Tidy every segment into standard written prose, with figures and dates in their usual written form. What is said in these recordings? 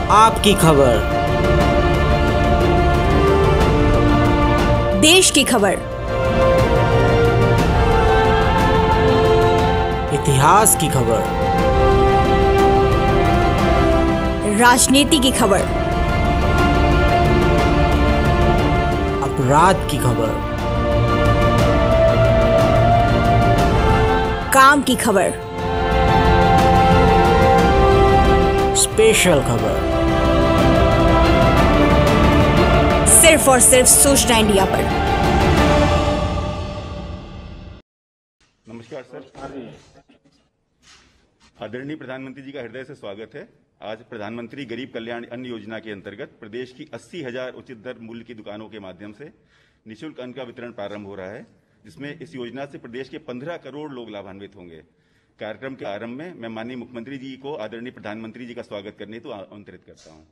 आपकी खबर, देश की खबर, इतिहास की खबर, राजनीति की खबर, अपराध की खबर, काम की खबर, स्पेशल खबर, सिर्फ और सिर्फ सूचना इंडिया पर। नमस्कार सर। आदरणीय प्रधानमंत्री जी का हृदय से स्वागत है। आज प्रधानमंत्री गरीब कल्याण अन्न योजना के अंतर्गत प्रदेश की 80,000 उचित दर मूल्य की दुकानों के माध्यम से निःशुल्क अन्न का वितरण प्रारंभ हो रहा है, जिसमें इस योजना से प्रदेश के 15 करोड़ लोग लाभान्वित होंगे। कार्यक्रम के आरंभ में मैं माननीय मुख्यमंत्री जी को आदरणीय प्रधानमंत्री जी का स्वागत करने हेतु आमंत्रित करता हूं।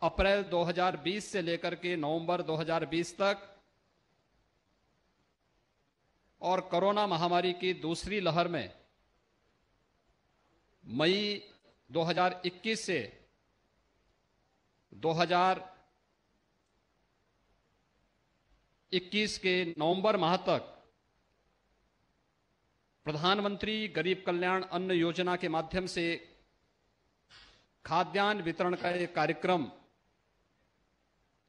अप्रैल 2020 से लेकर के नवंबर 2020 तक और कोरोना महामारी की दूसरी लहर में मई 2021 से 2021 के नवंबर माह तक प्रधानमंत्री गरीब कल्याण अन्न योजना के माध्यम से खाद्यान्न वितरण का एक कार्यक्रम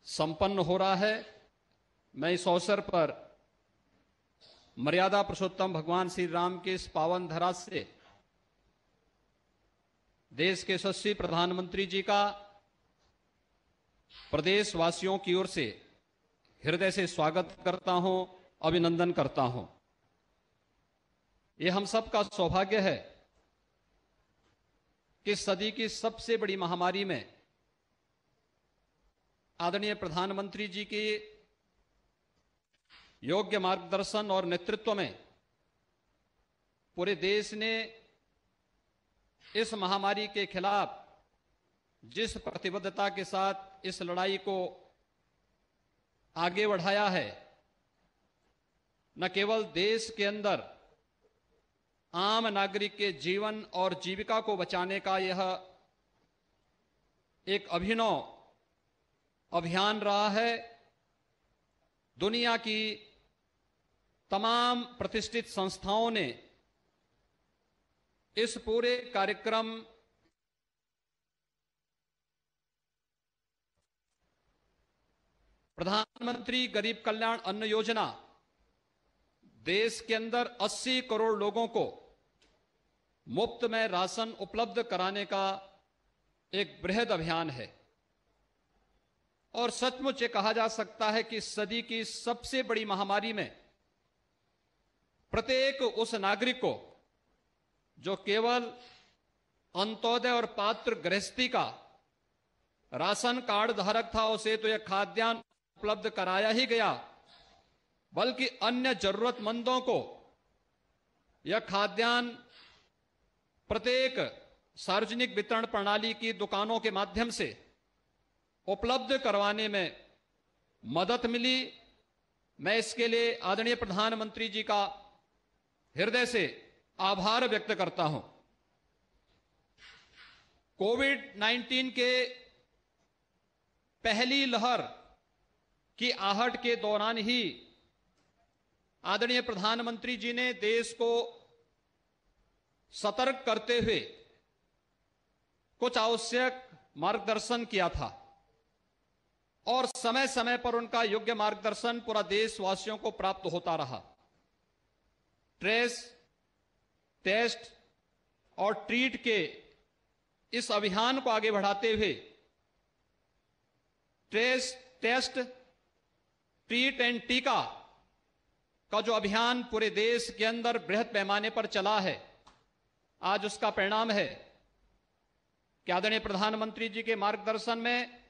संपन्न हो रहा है। मैं इस अवसर पर मर्यादा पुरुषोत्तम भगवान श्री राम के इस पावन धरा से देश के यशस्वी प्रधानमंत्री जी का प्रदेशवासियों की ओर से हृदय से स्वागत करता हूं, अभिनंदन करता हूं। यह हम सबका सौभाग्य है कि सदी की सबसे बड़ी महामारी में आदरणीय प्रधानमंत्री जी के योग्य मार्गदर्शन और नेतृत्व में पूरे देश ने इस महामारी के खिलाफ जिस प्रतिबद्धता के साथ इस लड़ाई को आगे बढ़ाया है, न केवल देश के अंदर आम नागरिक के जीवन और जीविका को बचाने का यह एक अभिनव अभियान रहा है, दुनिया की तमाम प्रतिष्ठित संस्थाओं ने इस पूरे कार्यक्रम प्रधानमंत्री गरीब कल्याण अन्न योजना देश के अंदर 80 करोड़ लोगों को मुफ्त में राशन उपलब्ध कराने का एक बृहद अभियान है और सचमुच ये कहा जा सकता है कि सदी की सबसे बड़ी महामारी में प्रत्येक उस नागरिक को जो केवल अंत्योदय और पात्र गृहस्थी का राशन कार्ड धारक था, उसे तो यह खाद्यान्न उपलब्ध कराया ही गया, बल्कि अन्य जरूरतमंदों को यह खाद्यान्न प्रत्येक सार्वजनिक वितरण प्रणाली की दुकानों के माध्यम से उपलब्ध करवाने में मदद मिली। मैं इसके लिए आदरणीय प्रधानमंत्री जी का हृदय से आभार व्यक्त करता हूं। कोविड-19 के पहली लहर की आहट के दौरान ही आदरणीय प्रधानमंत्री जी ने देश को सतर्क करते हुए कुछ आवश्यक मार्गदर्शन किया था और समय समय पर उनका योग्य मार्गदर्शन पूरा देशवासियों को प्राप्त होता रहा। ट्रेस, टेस्ट और ट्रीट के इस अभियान को आगे बढ़ाते हुए ट्रेस, टेस्ट, ट्रीट एंड टीका का जो अभियान पूरे देश के अंदर बृहद पैमाने पर चला है, आज उसका परिणाम है कि आदरणीय प्रधानमंत्री जी के मार्गदर्शन में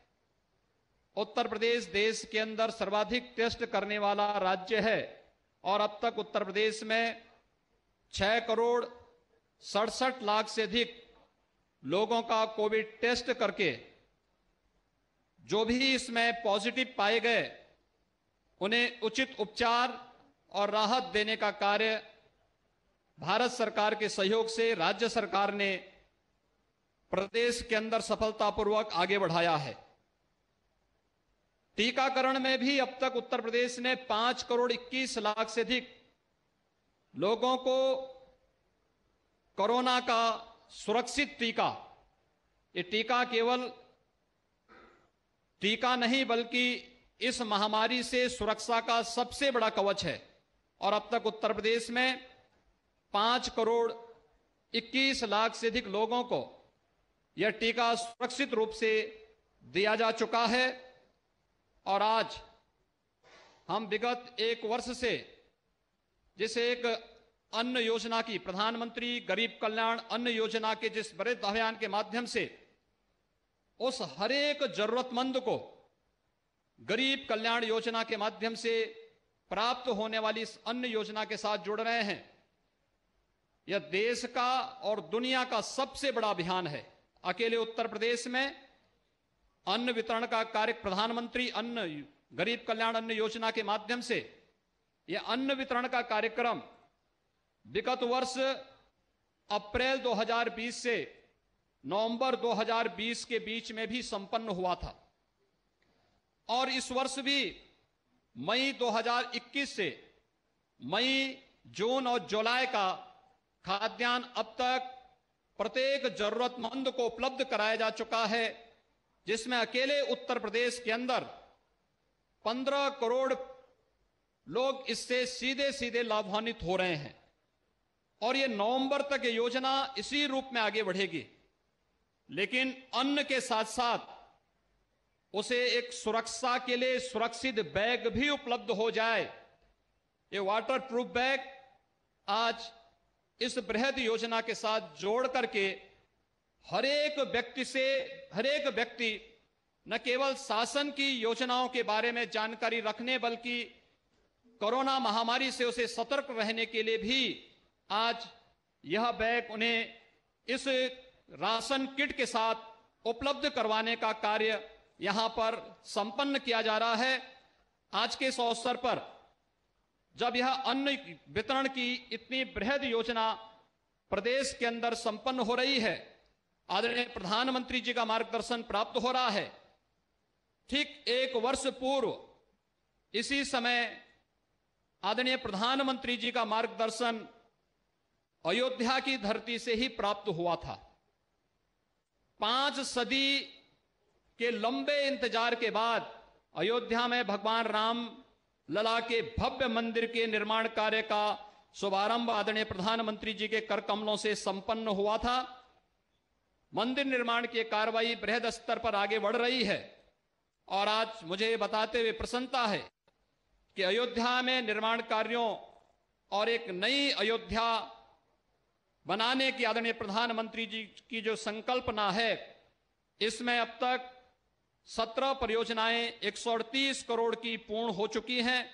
उत्तर प्रदेश देश के अंदर सर्वाधिक टेस्ट करने वाला राज्य है और अब तक उत्तर प्रदेश में 6,67,00,000 से अधिक लोगों का कोविड टेस्ट करके जो भी इसमें पॉजिटिव पाए गए उन्हें उचित उपचार और राहत देने का कार्य भारत सरकार के सहयोग से राज्य सरकार ने प्रदेश के अंदर सफलतापूर्वक आगे बढ़ाया है। टीकाकरण में भी अब तक उत्तर प्रदेश ने 5,21,00,000 से अधिक लोगों को कोरोना का सुरक्षित टीका, ये टीका केवल टीका नहीं बल्कि इस महामारी से सुरक्षा का सबसे बड़ा कवच है और अब तक उत्तर प्रदेश में 5,21,00,000 से अधिक लोगों को यह टीका सुरक्षित रूप से दिया जा चुका है। और आज हम विगत एक वर्ष से जिस एक अन्न योजना की, प्रधानमंत्री गरीब कल्याण अन्न योजना के जिस बड़े अभियान के माध्यम से उस हरेक जरूरतमंद को गरीब कल्याण योजना के माध्यम से प्राप्त होने वाली इस अन्न योजना के साथ जुड़ रहे हैं, यह देश का और दुनिया का सबसे बड़ा अभियान है। अकेले उत्तर प्रदेश में अन्न वितरण का कार्य, प्रधानमंत्री अन्न गरीब कल्याण अन्न योजना के माध्यम से यह अन्न वितरण का कार्यक्रम विगत वर्ष अप्रैल 2020 से नवंबर 2020 के बीच में भी संपन्न हुआ था और इस वर्ष भी मई 2021 से मई, जून और जुलाई का खाद्यान्न अब तक प्रत्येक जरूरतमंद को उपलब्ध कराया जा चुका है, जिसमें अकेले उत्तर प्रदेश के अंदर 15 करोड़ लोग इससे सीधे सीधे लाभान्वित हो रहे हैं और ये नवंबर तक ये योजना इसी रूप में आगे बढ़ेगी। लेकिन अन्न के साथ साथ उसे एक सुरक्षा के लिए सुरक्षित बैग भी उपलब्ध हो जाए। ये वाटर प्रूफ बैग आज इस बृहद योजना के साथ जोड़ करके हर एक व्यक्ति न केवल शासन की योजनाओं के बारे में जानकारी रखने बल्कि कोरोना महामारी से उसे सतर्क रहने के लिए भी आज यह बैग उन्हें इस राशन किट के साथ उपलब्ध करवाने का कार्य यहां पर संपन्न किया जा रहा है। आज के इस अवसर पर जब यह अन्न वितरण की इतनी बृहद योजना प्रदेश के अंदर संपन्न हो रही है, आदरणीय प्रधानमंत्री जी का मार्गदर्शन प्राप्त हो रहा है, ठीक एक वर्ष पूर्व इसी समय आदरणीय प्रधानमंत्री जी का मार्गदर्शन अयोध्या की धरती से ही प्राप्त हुआ था। 5 सदी के लंबे इंतजार के बाद अयोध्या में भगवान राम लला के भव्य मंदिर के निर्माण कार्य का शुभारंभ आदरणीय प्रधानमंत्री जी के कर कमलों से संपन्न हुआ था। मंदिर निर्माण की कार्रवाई बृहद स्तर पर आगे बढ़ रही है और आज मुझे बताते हुए प्रसन्नता है कि अयोध्या में निर्माण कार्यों और एक नई अयोध्या बनाने की आदरणीय प्रधानमंत्री जी की जो संकल्पना है, इसमें अब तक 17 परियोजनाएं 138 करोड़ की पूर्ण हो चुकी हैं।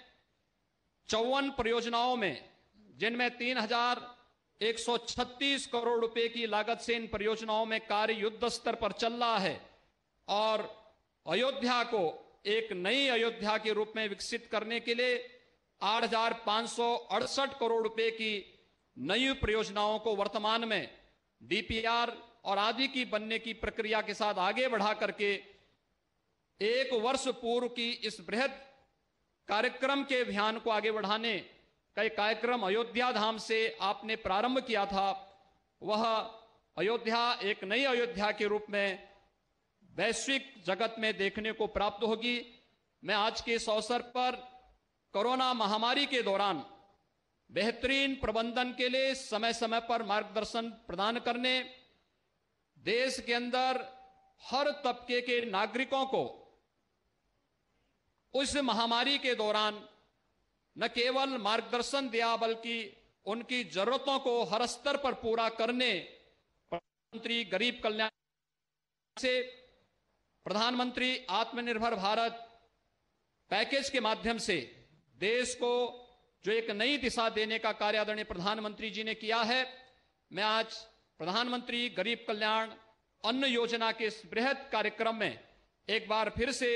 54 परियोजनाओं में, जिनमें 136 करोड़ रुपए की लागत से इन परियोजनाओं में कार्य युद्ध स्तर पर चल रहा है और अयोध्या को एक नई अयोध्या के रूप में विकसित करने के लिए 8,568 करोड़ रुपए की नई परियोजनाओं को वर्तमान में डीपीआर और आदि की बनने की प्रक्रिया के साथ आगे बढ़ा करके एक वर्ष पूर्व की इस बृहद कार्यक्रम के अभियान को आगे बढ़ाने का एक कार्यक्रम अयोध्या धाम से आपने प्रारंभ किया था। वह अयोध्या एक नई अयोध्या के रूप में वैश्विक जगत में देखने को प्राप्त होगी। मैं आज के इस अवसर पर कोरोना महामारी के दौरान बेहतरीन प्रबंधन के लिए समय समय पर मार्गदर्शन प्रदान करने, देश के अंदर हर तबके के नागरिकों को उस महामारी के दौरान न केवल मार्गदर्शन दिया बल्कि उनकी जरूरतों को हर स्तर पर पूरा करने प्रधानमंत्री गरीब कल्याण से प्रधानमंत्री आत्मनिर्भर भारत पैकेज के माध्यम से देश को जो एक नई दिशा देने का कार्य आदरणीय प्रधानमंत्री जी ने किया है, मैं आज प्रधानमंत्री गरीब कल्याण अन्न योजना के इस बृहद कार्यक्रम में एक बार फिर से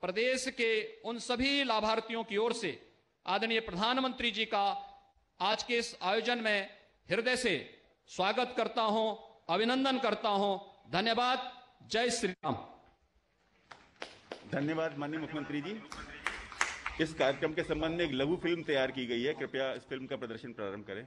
प्रदेश के उन सभी लाभार्थियों की ओर से आदरणीय प्रधानमंत्री जी का आज के इस आयोजन में हृदय से स्वागत करता हूं, अभिनंदन करता हूं। धन्यवाद। जय श्री राम। धन्यवाद माननीय मुख्यमंत्री जी। इस कार्यक्रम के संबंध में एक लघु फिल्म तैयार की गई है, कृपया इस फिल्म का प्रदर्शन प्रारंभ करें।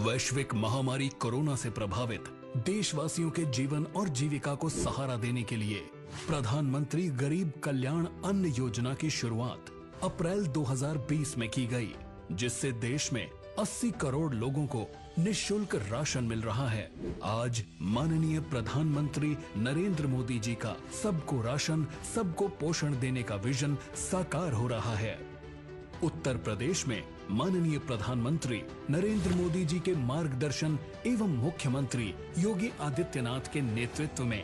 वैश्विक महामारी कोरोना से प्रभावित देशवासियों के जीवन और जीविका को सहारा देने के लिए प्रधानमंत्री गरीब कल्याण अन्न योजना की शुरुआत अप्रैल 2020 में की गई, जिससे देश में 80 करोड़ लोगों को निःशुल्क राशन मिल रहा है। आज माननीय प्रधानमंत्री नरेंद्र मोदी जी का सबको राशन, सबको पोषण देने का विजन साकार हो रहा है। उत्तर प्रदेश में माननीय प्रधानमंत्री नरेंद्र मोदी जी के मार्गदर्शन एवं मुख्यमंत्री योगी आदित्यनाथ के नेतृत्व में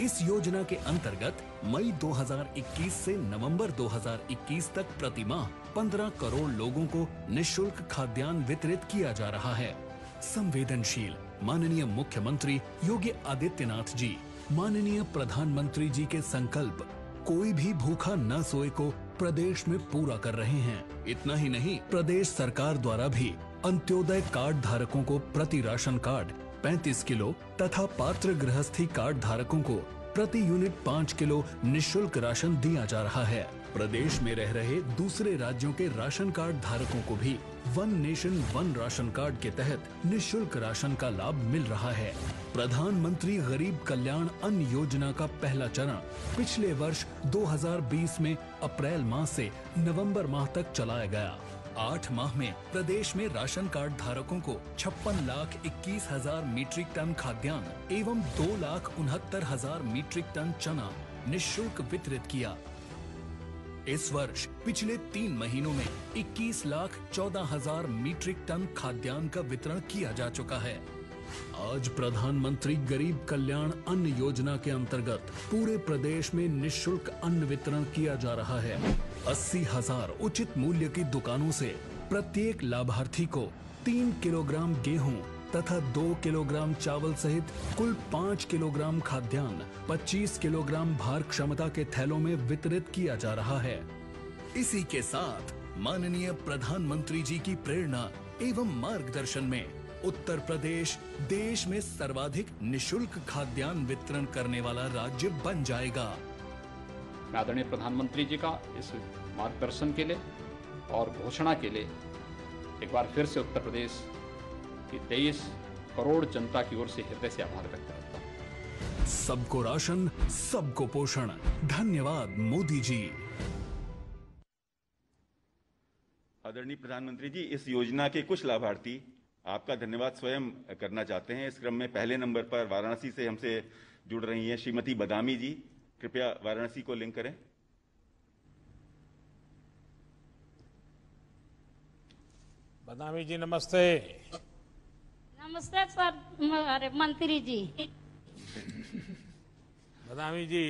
इस योजना के अंतर्गत मई 2021 से नवंबर 2021 तक प्रति माह 15 करोड़ लोगों को निःशुल्क खाद्यान्न वितरित किया जा रहा है। संवेदनशील माननीय मुख्यमंत्री योगी आदित्यनाथ जी, माननीय प्रधानमंत्री जी के संकल्प कोई भी भूखा न सोए को प्रदेश में पूरा कर रहे हैं। इतना ही नहीं, प्रदेश सरकार द्वारा भी अंत्योदय कार्ड धारकों को प्रति राशन कार्ड 35 किलो तथा पात्र गृहस्थी कार्ड धारकों को प्रति यूनिट 5 किलो निःशुल्क राशन दिया जा रहा है। प्रदेश में रह रहे दूसरे राज्यों के राशन कार्ड धारकों को भी one nation one ration card के तहत निःशुल्क राशन का लाभ मिल रहा है। प्रधानमंत्री गरीब कल्याण अन्न योजना का पहला चरण पिछले वर्ष 2020 में अप्रैल माह से नवंबर माह तक चलाया गया। 8 माह में प्रदेश में राशन कार्ड धारकों को 56,21,000 मीट्रिक टन खाद्यान्न एवं 2,69,000 मीट्रिक टन चना निःशुल्क वितरित किया। इस वर्ष पिछले 3 महीनों में 21,14,000 मीट्रिक टन खाद्यान्न का वितरण किया जा चुका है। आज प्रधानमंत्री गरीब कल्याण अन्न योजना के अंतर्गत पूरे प्रदेश में निःशुल्क अन्न वितरण किया जा रहा है। 80,000 उचित मूल्य की दुकानों से प्रत्येक लाभार्थी को 3 किलोग्राम गेहूं तथा 2 किलोग्राम चावल सहित कुल 5 किलोग्राम खाद्यान्न 25 किलोग्राम भार क्षमता के थैलों में वितरित किया जा रहा है। इसी के साथ माननीय प्रधानमंत्री जी की प्रेरणा एवं मार्गदर्शन में उत्तर प्रदेश देश में सर्वाधिक निःशुल्क खाद्यान्न वितरण करने वाला राज्य बन जाएगा। मैं आदरणीय प्रधानमंत्री जी का इस मार्गदर्शन के लिए और घोषणा के लिए एक बार फिर से उत्तर प्रदेश की 23 करोड़ जनता की ओर से हृदय से आभार व्यक्त करता हूं। सबको राशन, सबको पोषण। धन्यवाद मोदी जी। आदरणीय प्रधानमंत्री जी, इस योजना के कुछ लाभार्थी आपका धन्यवाद स्वयं करना चाहते हैं। इस क्रम में पहले नंबर पर वाराणसी से हमसे जुड़ रही हैं श्रीमती बदामी जी। कृपया वाराणसी को लिंक करें। बदामी जी नमस्ते। नमस्ते सर, अरे मंत्री जी। बदामी जी,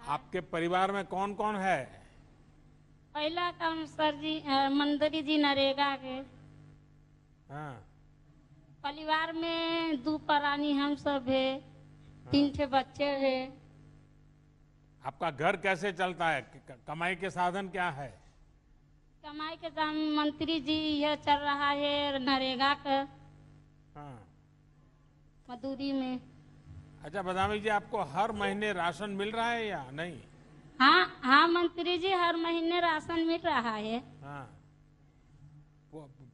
आपके परिवार में कौन कौन है? पहला काम सर जी मंत्री जी नरेगा के। हाँ। परिवार में 2 प्राणी हम सब है, 3 ठे बच्चे है। आपका घर कैसे चलता है? कमाई के साधन क्या है? कमाई के दाम मंत्री जी यह चल रहा है नरेगा का हाँ। मजदूरी में। अच्छा बदामी जी, आपको हर महीने राशन मिल रहा है या नहीं? हाँ हाँ मंत्री जी, हर महीने राशन मिल रहा है। हाँ।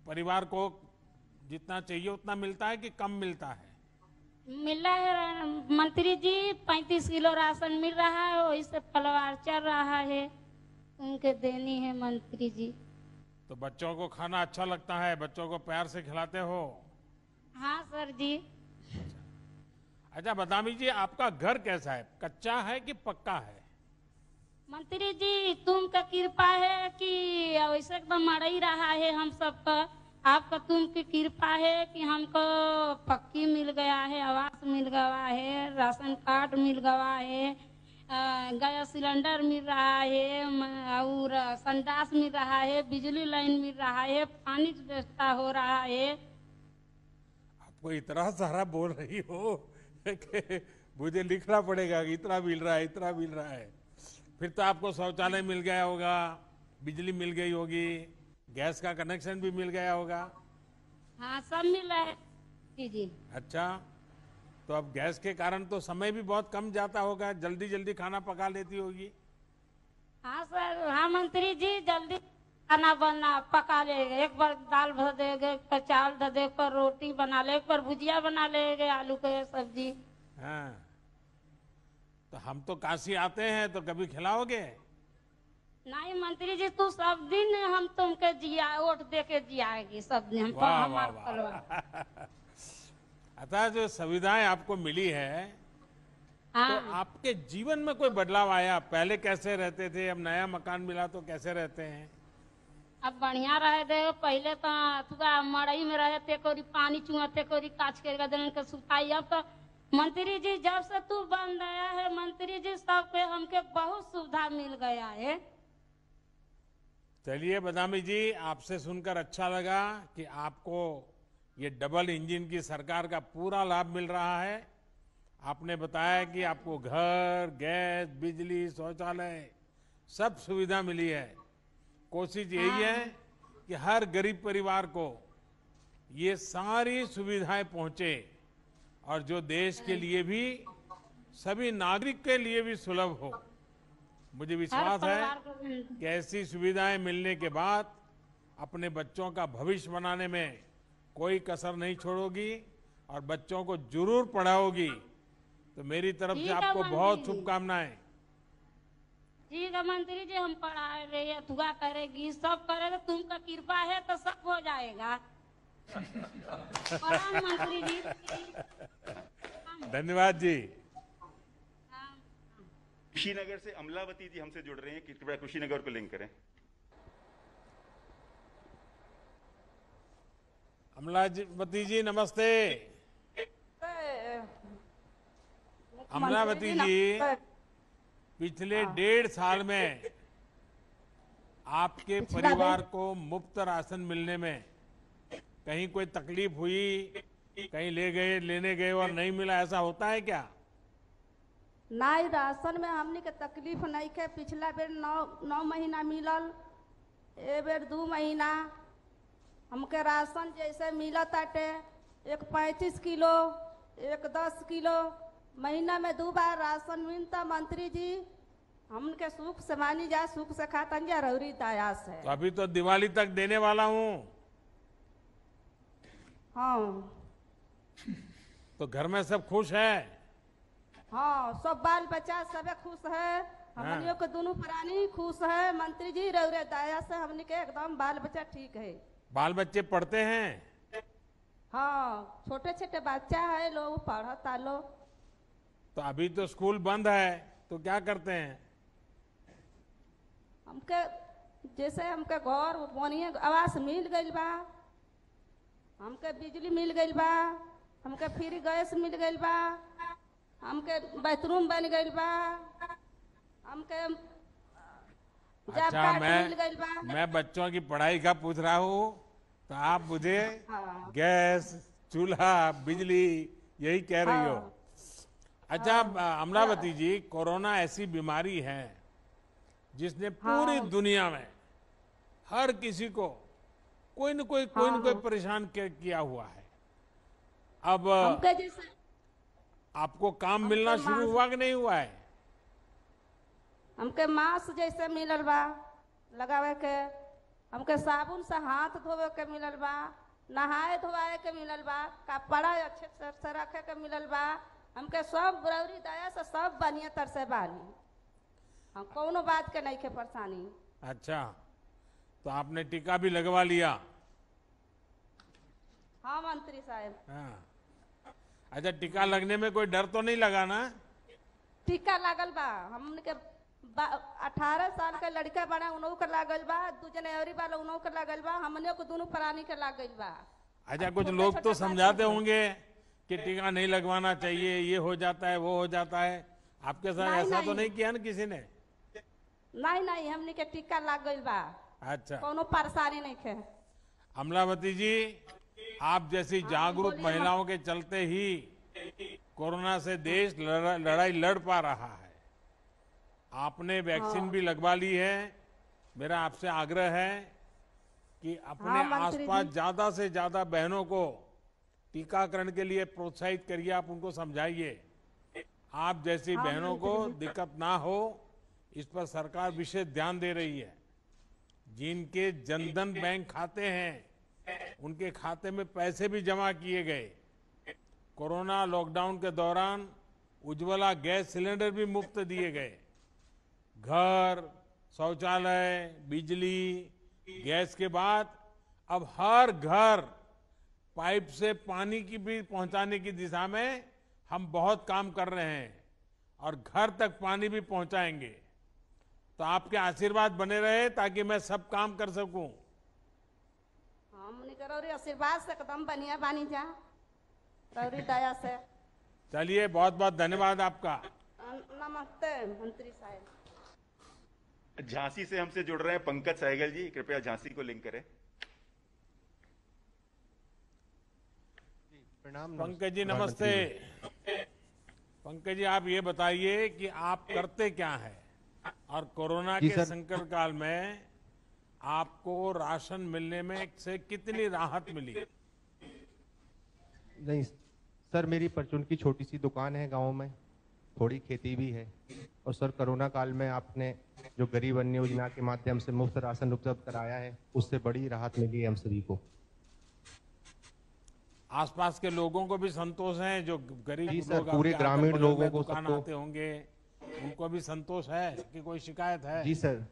परिवार को जितना चाहिए उतना मिलता है कि कम मिलता है? मिल रहा है मंत्री जी, 35 किलो राशन मिल रहा है, वही से परिवार चल रहा है, उनके देनी है मंत्री जी। तो बच्चों को खाना अच्छा लगता है? बच्चों को प्यार से खिलाते हो? हाँ सर जी। अच्छा बदामी जी, आपका घर कैसा है? कच्चा है कि पक्का है? मंत्री जी तुमका कृपा है कि वैसे एकदम मर ही रहा है हम सबका। आपका तुम की कृपा है कि हमको पक्की मिल गया है, आवास मिल गया है, राशन कार्ड मिल गया है, गैस सिलेंडर मिल रहा है और संडास मिल रहा है, बिजली लाइन मिल रहा है, पानी की व्यवस्था हो रहा है। आपको इतना सारा बोल रही हो कि मुझे लिखना पड़ेगा कि इतना मिल रहा है, इतना मिल रहा है। फिर तो आपको शौचालय मिल गया होगा, बिजली मिल गई होगी, गैस का कनेक्शन भी मिल गया होगा। हाँ सब मिल रहा है जी जी। अच्छा, तो अब गैस के कारण तो समय भी बहुत कम जाता होगा, जल्दी जल्दी खाना पका लेती होगी। हाँ सर, हाँ मंत्री जी, जल्दी खाना बना पका लेंगे। एक बार दाल भर देंगे, एक बार चावल धर दे, एक बार रोटी बना ले, एक बार भुजिया बना लेंगे, आलू के सब्जी। हाँ, तो हम तो काशी आते हैं, तो कभी खिलाओगे? नहीं मंत्री जी, तू सब दिन हम तुमके जिया वोट दे के जियाएगी सब दिन। वाह वाह वाह। अतः जो सुविधाएं आपको मिली है, हाँ। तो आपके जीवन में कोई बदलाव आया? पहले कैसे रहते थे, अब नया मकान मिला तो कैसे रहते हैं? अब बढ़िया रहे दे। पहले तो थोड़ा मड़ई में रहे थे, कोई पानी चुआते, कोई काच के दिन के सुताई। अब तो मंत्री जी जब से तू बन गया है मंत्री जी, सबके हमके बहुत सुविधा मिल गया है। चलिए बदामी जी, आपसे सुनकर अच्छा लगा कि आपको ये डबल इंजन की सरकार का पूरा लाभ मिल रहा है। आपने बताया कि आपको घर, गैस, बिजली, शौचालय सब सुविधा मिली है। कोशिश यही है कि हर गरीब परिवार को ये सारी सुविधाएं पहुंचे और जो देश के लिए भी, सभी नागरिक के लिए भी सुलभ हो। मुझे विश्वास है कि ऐसी सुविधाएं मिलने के बाद अपने बच्चों का भविष्य बनाने में कोई कसर नहीं छोड़ोगी और बच्चों को जरूर पढ़ाओगी। तो मेरी तरफ से आपको बहुत शुभकामनाएं। ठीक है मंत्री जी, हम पढ़ा रहे हैं, दुआ करेगी, सब करेगा। तुमका कृपा है तो सब हो जाएगा। प्रणाम मंत्री जी। धन्यवाद जी। कुशीनगर से अमलावती जी हमसे जुड़ रहे हैं, कृपया कुशीनगर को लिंक करें। अमलावती जी नमस्ते। अमलावती जी, पिछले 1.5 साल में आपके परिवार को मुफ्त राशन मिलने में कहीं कोई तकलीफ हुई? कहीं लेने गए और नहीं मिला, ऐसा होता है क्या? नहीं, राशन में हमनी के तकलीफ नहीं के। पिछला बेर 9 महीना मिलल, ए बेर 2 महीना। हमके राशन जैसे मिलत आटे, एक 35 किलो, एक 10 किलो, महीना में 2 बार राशन मिलता। मंत्री जी हमके सुख से मानी जा, सुख से खातन जा, रौरी दया से। तो अभी तो दिवाली तक देने वाला हूँ। हाँ। तो घर में सब खुश है? हाँ, सब बाल बच्चा सबे खुश है। हमनियों के दोनों प्राणी खुश है। मंत्री जी रौरे दया से हमनी के एकदम बाल बच्चा ठीक है। बाल बच्चे पढ़ते हैं? हाँ, छोटे छोटे बच्चा है, लोग पढ़ता लो। तो अभी तो स्कूल बंद है, तो क्या करते हैं? हमके जैसे हमके घर बढ़िया आवास मिल गइल बा, हमके बिजली मिल गइल बा, हमके फ्री गैस मिल गइल बा, हमके बाथरूम बन गइल बा, हमके जॉब अच्छा, कार्ड मिल गइल बा। मैं बच्चों की पढ़ाई का पूछ रहा हूँ, तो आप मुझे गैस, चूल्हा, बिजली यही कह रही हो। अच्छा अमलावती जी, कोरोना ऐसी बीमारी है जिसने पूरी दुनिया में हर किसी को कोई न कोई परेशान किया हुआ है। अब हमके जैसे आपको काम मिलना शुरू हुआ कि नहीं हुआ है? हमके मास्क जैसे मिलल बा लगावे के, हमके साबुन से हाथ धोवे के मिलल बा, नहाए धोवाए के मिलल बा, कपड़ा अच्छे से रखे के मिलल बा, हमके सब बरौरी दया से सब बढ़िया तर से बानी, हम कोनो बात के नहीं के परेशानी। अच्छा, तो आपने टीका भी लगवा लिया? हाँ मंत्री साहब। हाँ। अच्छा, टीका लगने में कोई डर तो नहीं लगा ना? टीका लागल बा, हमने के 18 साल के लड़का बना उन्हों के लागल बा, 2 जने और वाला उन्हों के लागल बा, हमने को दोनों प्राणी के लागल बा। अच्छा, कुछ लोग तो समझाते होंगे कि टीका नहीं लगवाना चाहिए, ये हो जाता है, वो हो जाता है, आपके साथ ऐसा तो नहीं किया ना किसी ने? नहीं, हमने के टीका लाग गइल बा। अच्छा, कोनो परेशानी नहीं है। अमलावती जी, आप जैसी जागरूक महिलाओं के चलते ही कोरोना से देश लड़ाई लड़ पा रहा है। आपने वैक्सीन भी लगवा ली है। मेरा आपसे आग्रह है कि अपने आसपास ज्यादा से ज्यादा बहनों को टीकाकरण के लिए प्रोत्साहित करिए, आप उनको समझाइए। आप जैसी बहनों को दिक्कत ना हो, इस पर सरकार विशेष ध्यान दे रही है। जिनके जनधन बैंक खाते हैं, उनके खाते में पैसे भी जमा किए गए। कोरोना लॉकडाउन के दौरान उज्ज्वला गैस सिलेंडर भी मुफ्त दिए गए। घर, शौचालय, बिजली, गैस के बाद अब हर घर पाइप से पानी की भी पहुंचाने की दिशा में हम बहुत काम कर रहे हैं और घर तक पानी भी पहुंचाएंगे। तो आपके आशीर्वाद बने रहे ताकि मैं सब काम कर सकूं। हमने करो रे आशीर्वाद से एकदम बढ़िया बानी जा, रौरी दया से। चलिए, बहुत बहुत धन्यवाद आपका। नमस्ते मंत्री साहब। झांसी से हमसे जुड़ रहे हैं पंकज सहगल जी, कृपया झांसी को लिंक करें। प्रणाम पंकज जी, नमस्ते। पंकज जी, आप ये बताइए कि आप करते क्या हैं और कोरोना के संकट काल में आपको राशन मिलने में से कितनी राहत मिली? नहीं सर, मेरी परचून की छोटी सी दुकान है गांव में, थोड़ी खेती भी है। और सर, कोरोना काल में आपने जो गरीब अन्न योजना के माध्यम से मुफ्त राशन उपलब्ध कराया है, उससे बड़ी राहत मिली है हम सभी को। आसपास के लोगों को भी संतोष है? जो गरीब जी सर, लोग पूरे आपके ग्रामीण बगल लोगों में को दुकान आते होंगे, उनको भी संतोष है कि कोई शिकायत है? जी सर,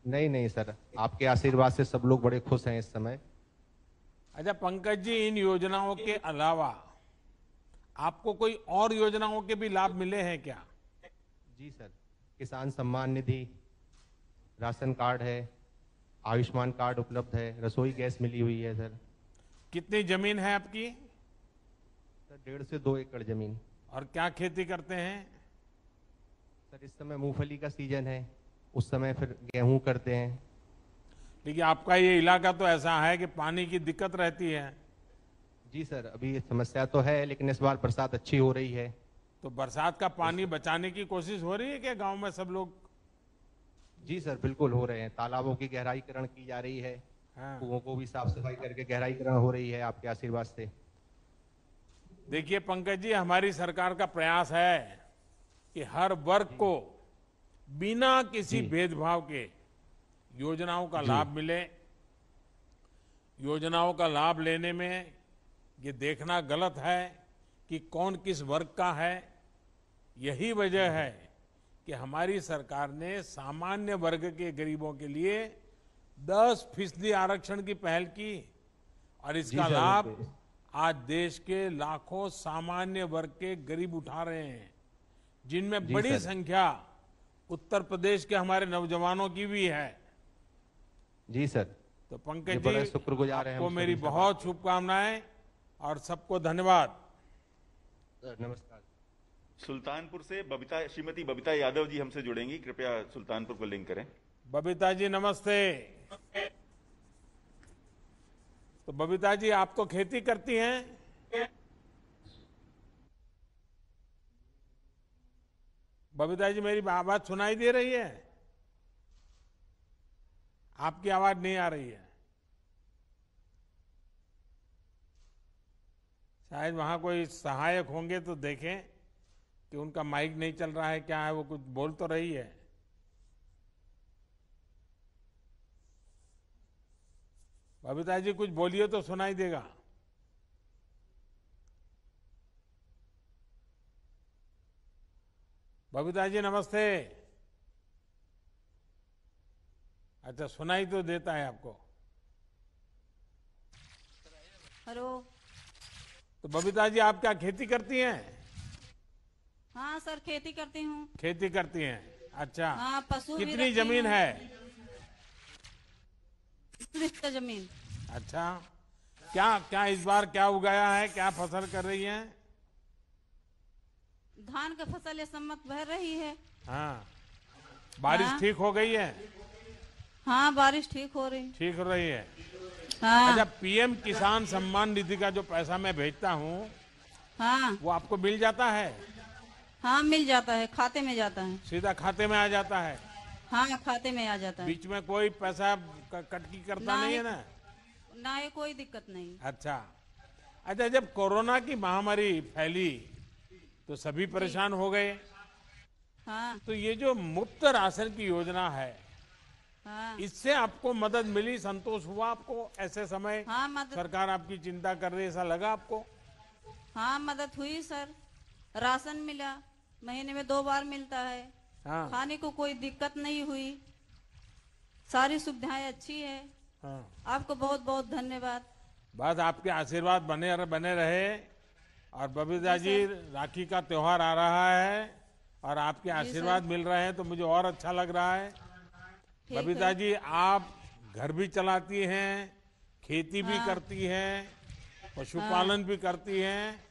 नहीं सर, आपके आशीर्वाद से सब लोग बड़े खुश हैं इस समय। अच्छा पंकज जी, इन योजनाओं के अलावा आपको कोई और योजनाओं के भी लाभ मिले हैं क्या? जी सर, किसान सम्मान निधि, राशन कार्ड है, आयुष्मान कार्ड उपलब्ध है, रसोई गैस मिली हुई है सर। कितनी जमीन है आपकी? सर 1.5 से 2 एकड़ जमीन। और क्या खेती करते हैं? सर इस समय मूंगफली का सीजन है, उस समय फिर गेहूं करते हैं। देखिए, आपका ये इलाका तो ऐसा है कि पानी की दिक्कत रहती है। जी सर, अभी समस्या तो है, लेकिन इस बार बरसात अच्छी हो रही है। तो बरसात का पानी बचाने की कोशिश हो रही है क्या गांव में सब लोग? जी सर, बिल्कुल हो रहे हैं। तालाबों की गहराईकरण की जा रही है, हाँ। कुओं को भी साफ सफाई करके गहराईकरण हो रही है आपके आशीर्वाद से। देखिए पंकज जी, हमारी सरकार का प्रयास है कि हर वर्ग को बिना किसी भेदभाव के योजनाओं का लाभ मिले। योजनाओं का लाभ लेने में ये देखना गलत है कि कौन किस वर्ग का है। यही वजह है कि हमारी सरकार ने सामान्य वर्ग के गरीबों के लिए 10% आरक्षण की पहल की और इसका लाभ आज देश के लाखों सामान्य वर्ग के गरीब उठा रहे हैं, जिनमें बड़ी संख्या उत्तर प्रदेश के हमारे नौजवानों की भी है। जी सर। तो ये पंकज बड़ा जी, शुक्रगुजार है आपको हम मेरी सभी का। बहुत शुभकामनाएं और सबको धन्यवाद। सर नमस्कार। सुल्तानपुर से श्रीमती बबीता यादव जी हमसे जुड़ेंगी, कृपया सुल्तानपुर को लिंक करें। बबीता जी नमस्ते। तो बबीता जी, आप तो खेती करती हैं? बबीता जी, मेरी आवाज सुनाई दे रही है? आपकी आवाज नहीं आ रही है। शायद वहां कोई सहायक होंगे तो देखें कि उनका माइक नहीं चल रहा है, क्या है, वो कुछ बोल तो रही है। बबीता जी कुछ बोलिए तो सुनाई देगा। बबीता जी नमस्ते। अच्छा, सुनाई तो देता है आपको। हेलो। तो बबीता जी, आप क्या खेती करती हैं? हाँ सर, खेती करती हूँ। खेती करती हैं, अच्छा। हाँ, पशु भी कितनी रखती जमीन हूँ। है? 30 जमीन। अच्छा, क्या क्या इस बार क्या उगाया है, क्या फसल कर रही हैं? धान का फसल इस समय बह रही है। हाँ, बारिश हाँ। ठीक हो गई है? हाँ, बारिश ठीक हो रही। ठीक हो रही है। हाँ। अच्छा, पीएम किसान सम्मान निधि का जो पैसा मैं भेजता हूँ, हाँ वो आपको मिल जाता है? हाँ, मिल जाता है, खाते में जाता है। सीधा खाते में आ जाता है? हाँ, खाते में आ जाता है। बीच में कोई पैसा कटकी करता नहीं है ना? ना, ये कोई दिक्कत नहीं। अच्छा। अच्छा, जब कोरोना की महामारी फैली तो सभी परेशान हो गए। हाँ तो ये जो मुफ्त राशन की योजना है, हाँ इससे आपको मदद मिली, संतोष हुआ आपको? ऐसे समय हाँ, मदद। सरकार आपकी चिंता कर रही है, ऐसा लगा आपको? हाँ, मदद हुई सर। राशन मिला, महीने में 2 बार मिलता है। हाँ खाने को कोई दिक्कत नहीं हुई, सारी सुविधाएं अच्छी है। हाँ। आपको बहुत बहुत धन्यवाद। बस आपके आशीर्वाद बने रहे। और बबीता जी, राखी का त्योहार आ रहा है और आपके आशीर्वाद मिल रहे हैं तो मुझे और अच्छा लग रहा है। बबीता जी, आप घर भी चलाती हैं, खेती भी करती हैं, पशुपालन भी करती हैं।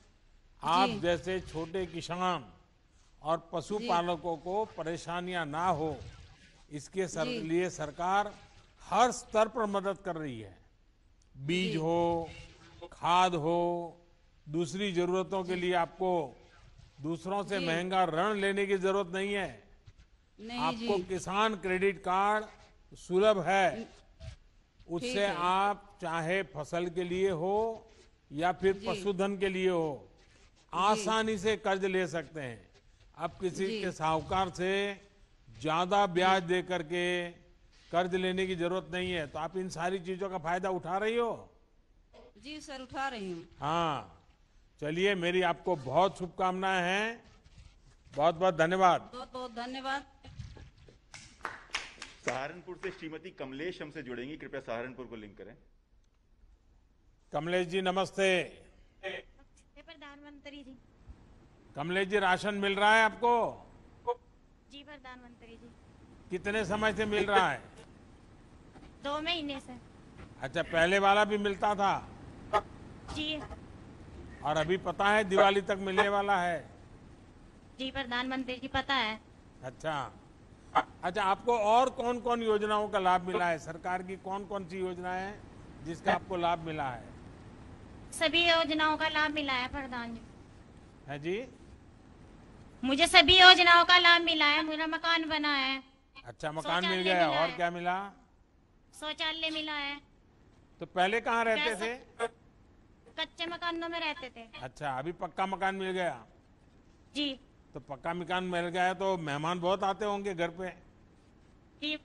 आप जैसे छोटे किसान और पशुपालकों को परेशानियां ना हो, इसके लिए सरकार हर स्तर पर मदद कर रही है। बीज हो, खाद हो, दूसरी जरूरतों के लिए आपको दूसरों से महंगा ऋण लेने की जरूरत नहीं है। आपको किसान क्रेडिट कार्ड सुलभ है, उससे आप चाहे फसल के लिए हो या फिर पशुधन के लिए हो, आसानी से कर्ज ले सकते हैं। अब किसी के साहूकार से ज्यादा ब्याज दे करके कर्ज लेने की जरूरत नहीं है। तो आप इन सारी चीजों का फायदा उठा रही हो? जी सर, उठा रही हूँ। हाँ, चलिए, मेरी आपको बहुत शुभकामनाएं हैं। बहुत बहुत धन्यवाद। बहुत बहुत धन्यवाद। सहारनपुर से श्रीमती कमलेश हमसे जुड़ेंगी, कृपया सहारनपुर को लिंक करें। कमलेश जी नमस्ते। प्रधानमंत्री जी। कमलेश जी, राशन मिल रहा है आपको? जी प्रधानमंत्री जी। कितने समय से मिल रहा है? 2 महीने से। अच्छा, पहले वाला भी मिलता था? जी। और अभी पता है दिवाली तक मिलने वाला है? जी प्रधानमंत्री जी, पता है। अच्छा। अच्छा, आपको और कौन कौन योजनाओं का लाभ मिला है? सरकार की कौन कौन सी योजनाएं हैं जिसका आपको लाभ मिला है? सभी योजनाओं का लाभ मिला है प्रधान जी। है जी? मुझे सभी योजनाओं का लाभ मिला है, मेरा मकान बना है। अच्छा, मकान मिल गया। और क्या मिला? शौचालय मिला है। तो पहले कहाँ रहते थे? कच्चे मकानों में रहते थे। अच्छा, अभी पक्का मकान मिल गया? जी। तो पक्का मकान मिल गया तो मेहमान बहुत आते होंगे घर पे? जी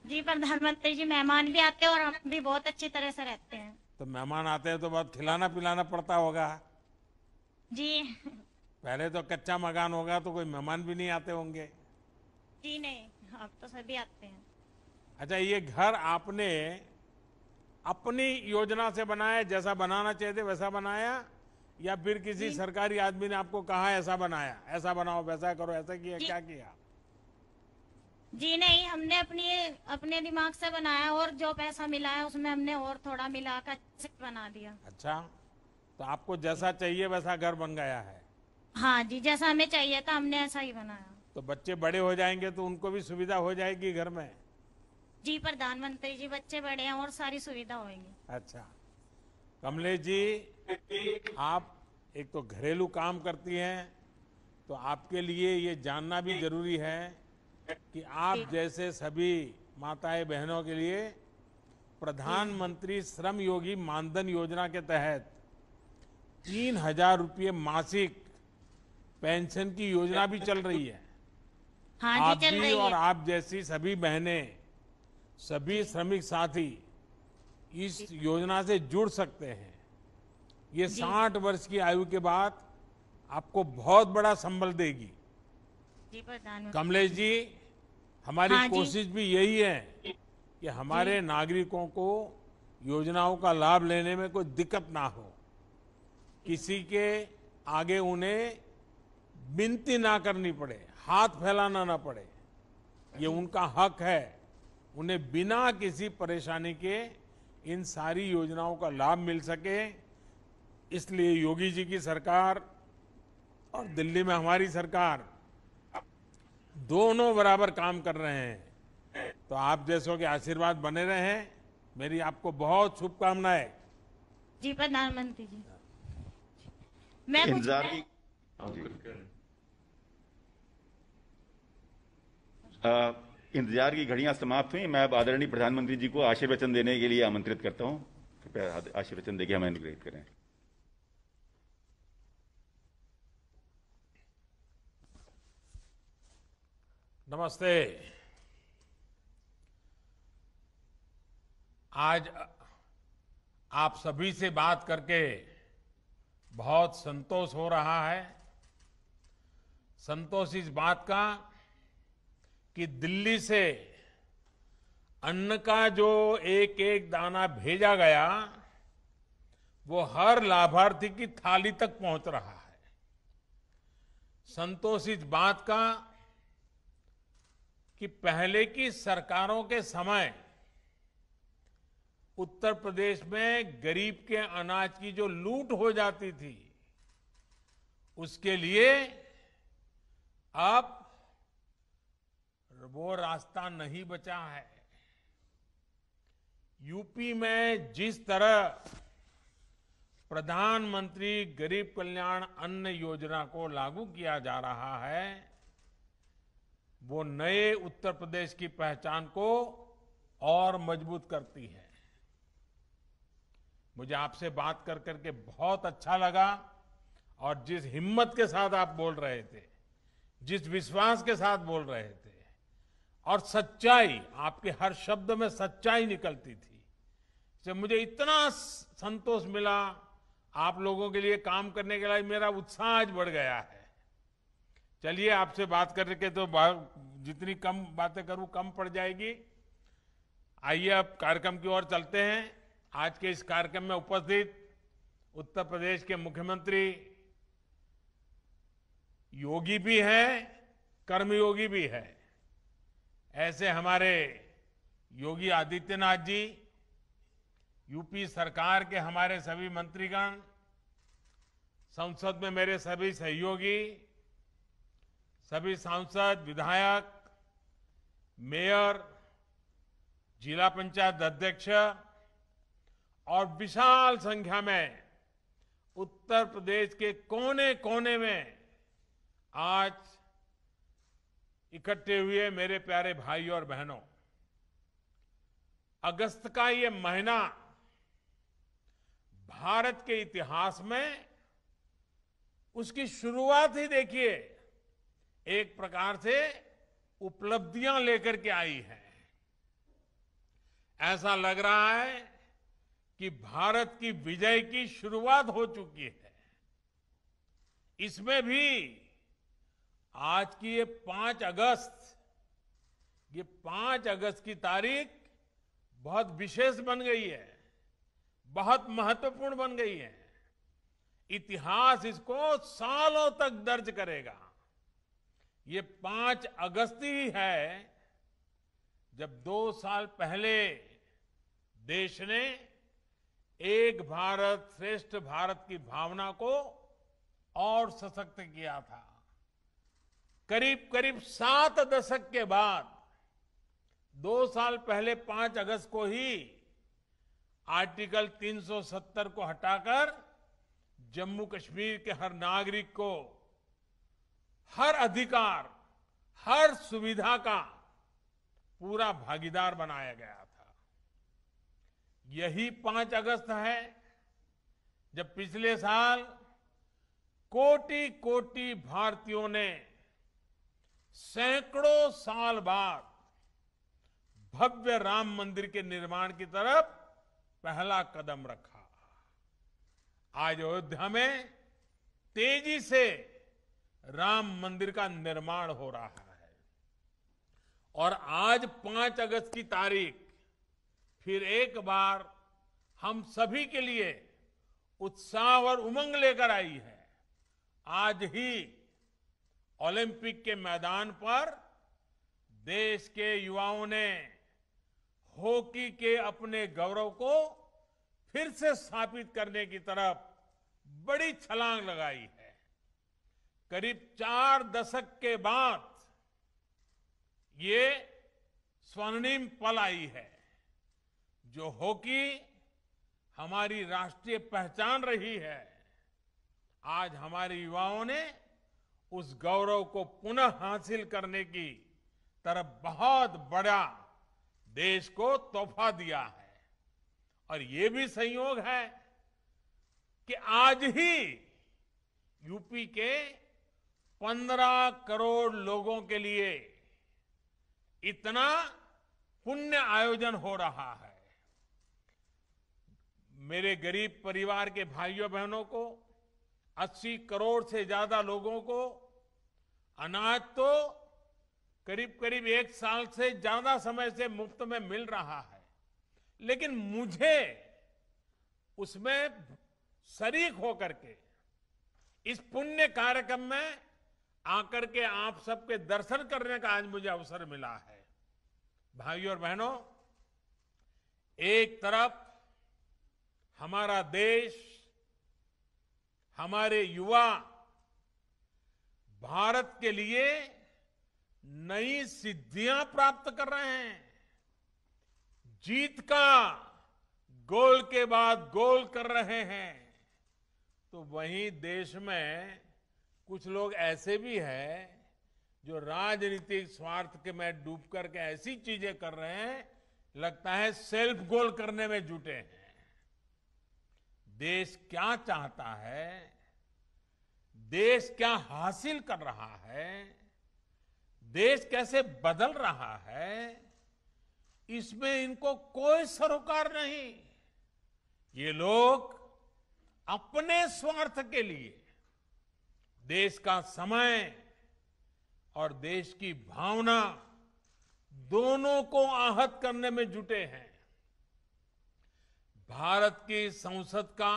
जी प्रधानमंत्री जी, मेहमान भी आते हैं और हम भी बहुत अच्छी तरह से रहते हैं। तो मेहमान आते हैं तो बहुत खिलाना पिलाना पड़ता होगा? जी। पहले तो कच्चा मकान होगा तो कोई मेहमान भी नहीं आते होंगे? जी नहीं, अब तो सभी आते हैं। अच्छा, ये घर आपने अपनी योजना से बनाया, जैसा बनाना चाहिए वैसा बनाया, या फिर किसी सरकारी आदमी ने आपको कहा ऐसा बनाया, ऐसा बनाओ, वैसा करो, ऐसा किया? क्या किया? जी नहीं, हमने अपने दिमाग से बनाया और जो पैसा मिला है उसमें हमने और थोड़ा मिला कर अच्छे बना दिया। अच्छा, तो आपको जैसा चाहिए वैसा घर बन गया है। हाँ जी, जैसा हमें चाहिए था हमने ऐसा ही बनाया। तो बच्चे बड़े हो जाएंगे तो उनको भी सुविधा हो जाएगी घर में। जी प्रधानमंत्री जी, बच्चे बड़े हैं और सारी सुविधा होगी। अच्छा, कमलेश जी, आप एक तो घरेलू काम करती हैं, तो आपके लिए ये जानना भी जरूरी है कि आप जैसे सभी माताएं बहनों के लिए प्रधानमंत्री श्रम योगी मानधन योजना के तहत 3,000 रुपये मासिक पेंशन की योजना भी चल रही है। हाँ आप जी, चल भी रही और है। आप जैसी सभी बहनें, सभी श्रमिक साथी इस योजना से जुड़ सकते हैं। ये 60 वर्ष की आयु के बाद आपको बहुत बड़ा संबल देगी। जी प्रधानमंत्री। कमलेश जी, हमारी हाँ जी। कोशिश भी यही है कि हमारे नागरिकों को योजनाओं का लाभ लेने में कोई दिक्कत ना हो, किसी के आगे उन्हें विनती ना करनी पड़े, हाथ फैलाना ना पड़े। ये उनका हक है, उन्हें बिना किसी परेशानी के इन सारी योजनाओं का लाभ मिल सके। इसलिए योगी जी की सरकार और दिल्ली में हमारी सरकार दोनों बराबर काम कर रहे हैं। तो आप जैसों के आशीर्वाद बने रहें। मेरी आपको बहुत शुभकामनाएं। जी प्रधानमंत्री जी। मैं कुछ इंतजार की इंतजार की घड़ियां समाप्त हुई। मैं अब आदरणीय प्रधानमंत्री जी को आशीर्वचन देने के लिए आमंत्रित करता हूं। कृपया आशीर्वचन देके हमें अनुग्रहित करें। नमस्ते। आज आप सभी से बात करके बहुत संतोष हो रहा है। संतोष इस बात का कि दिल्ली से अन्न का जो एक एक दाना भेजा गया वो हर लाभार्थी की थाली तक पहुंच रहा है। संतोष इस बात का कि पहले की सरकारों के समय उत्तर प्रदेश में गरीब के अनाज की जो लूट हो जाती थी, उसके लिए अब वो रास्ता नहीं बचा है। यूपी में जिस तरह प्रधानमंत्री गरीब कल्याण अन्न योजना को लागू किया जा रहा है, वो नए उत्तर प्रदेश की पहचान को और मजबूत करती है। मुझे आपसे बात कर करके बहुत अच्छा लगा और जिस हिम्मत के साथ आप बोल रहे थे, जिस विश्वास के साथ बोल रहे थे और सच्चाई, आपके हर शब्द में सच्चाई निकलती थी, इससे मुझे इतना संतोष मिला। आप लोगों के लिए काम करने के लिए मेरा उत्साह आज बढ़ गया है। चलिए, आपसे बात करके तो जितनी कम बातें करूं कम पड़ जाएगी। आइए अब कार्यक्रम की ओर चलते हैं। आज के इस कार्यक्रम में उपस्थित उत्तर प्रदेश के मुख्यमंत्री योगी भी हैं, कर्मयोगी भी है। ऐसे हमारे योगी आदित्यनाथ जी, यूपी सरकार के हमारे सभी मंत्रीगण, संसद में मेरे सभी सहयोगी, सभी सांसद, विधायक, मेयर, जिला पंचायत अध्यक्ष और विशाल संख्या में उत्तर प्रदेश के कोने कोने में आज इकट्ठे हुए मेरे प्यारे भाई और बहनों, अगस्त का ये महीना भारत के इतिहास में उसकी शुरुआत ही देखिए एक प्रकार से उपलब्धियां लेकर के आई है। ऐसा लग रहा है कि भारत की विजय की शुरुआत हो चुकी है। इसमें भी आज की ये 5 अगस्त की तारीख बहुत विशेष बन गई है, बहुत महत्वपूर्ण बन गई है। इतिहास इसको सालों तक दर्ज करेगा। ये 5 अगस्त ही है जब 2 साल पहले देश ने एक भारत श्रेष्ठ भारत की भावना को और सशक्त किया था। करीब करीब 7 दशक के बाद 2 साल पहले 5 अगस्त को ही आर्टिकल 370 को हटाकर जम्मू कश्मीर के हर नागरिक को हर अधिकार, हर सुविधा का पूरा भागीदार बनाया गया था। यही 5 अगस्त है जब पिछले साल कोटि कोटि भारतीयों ने सैकड़ों साल बाद भव्य राम मंदिर के निर्माण की तरफ पहला कदम रखा। आज अयोध्या में तेजी से राम मंदिर का निर्माण हो रहा है और आज 5 अगस्त की तारीख फिर एक बार हम सभी के लिए उत्साह और उमंग लेकर आई है। आज ही ओलंपिक के मैदान पर देश के युवाओं ने हॉकी के अपने गौरव को फिर से स्थापित करने की तरफ बड़ी छलांग लगाई है। करीब 4 दशक के बाद ये स्वर्णिम पल आई है जो हॉकी हमारी राष्ट्रीय पहचान रही है। आज हमारे युवाओं ने उस गौरव को पुनः हासिल करने की तरफ बहुत बड़ा देश को तोहफा दिया है। और ये भी संयोग है कि आज ही यूपी के 15 करोड़ लोगों के लिए इतना पुण्य आयोजन हो रहा है। मेरे गरीब परिवार के भाइयों बहनों को 80 करोड़ से ज्यादा लोगों को अनाज तो करीब करीब 1 साल से ज्यादा समय से मुफ्त में मिल रहा है, लेकिन मुझे उसमें शरीक होकर के इस पुण्य कार्यक्रम में आकर के आप सबके दर्शन करने का आज मुझे अवसर मिला है। भाइयों और बहनों, एक तरफ हमारा देश, हमारे युवा भारत के लिए नई सिद्धियां प्राप्त कर रहे हैं, जीत का गोल के बाद गोल कर रहे हैं, तो वहीं देश में कुछ लोग ऐसे भी हैं जो राजनीतिक स्वार्थ के में डूब करके ऐसी चीजें कर रहे हैं, लगता है सेल्फ गोल करने में जुटे हैं। देश क्या चाहता है, देश क्या हासिल कर रहा है, देश कैसे बदल रहा है, इसमें इनको कोई सरोकार नहीं। ये लोग अपने स्वार्थ के लिए देश का समय और देश की भावना दोनों को आहत करने में जुटे हैं। भारत की संसद का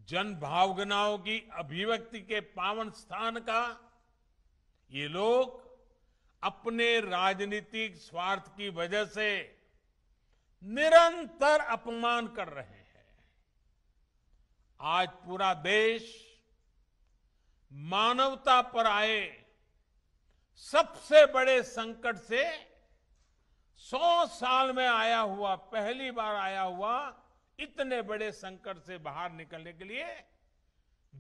जन भावनाओं की अभिव्यक्ति के पावन स्थान का ये लोग अपने राजनीतिक स्वार्थ की वजह से निरंतर अपमान कर रहे हैं। आज पूरा देश मानवता पर आए सबसे बड़े संकट से 100 साल में आया हुआ, पहली बार आया हुआ इतने बड़े संकट से बाहर निकलने के लिए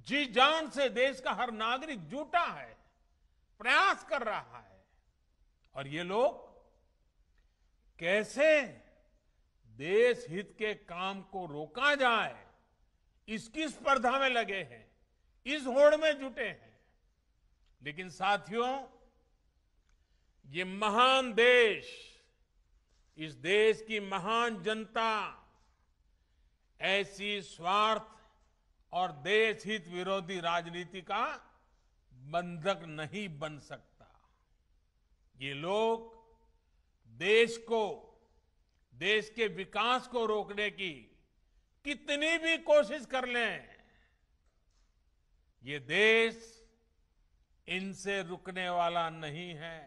जी जान से देश का हर नागरिक जुटा है, प्रयास कर रहा है। और ये लोग कैसे देश हित के काम को रोका जाए, इसकी स्पर्धा में लगे हैं, इस होड़ में जुटे हैं। लेकिन साथियों, ये महान देश, इस देश की महान जनता ऐसी स्वार्थ और देश हित विरोधी राजनीति का बंधक नहीं बन सकता। ये लोग देश को, देश के विकास को रोकने की कितनी भी कोशिश कर लें, ये देश इनसे रुकने वाला नहीं है।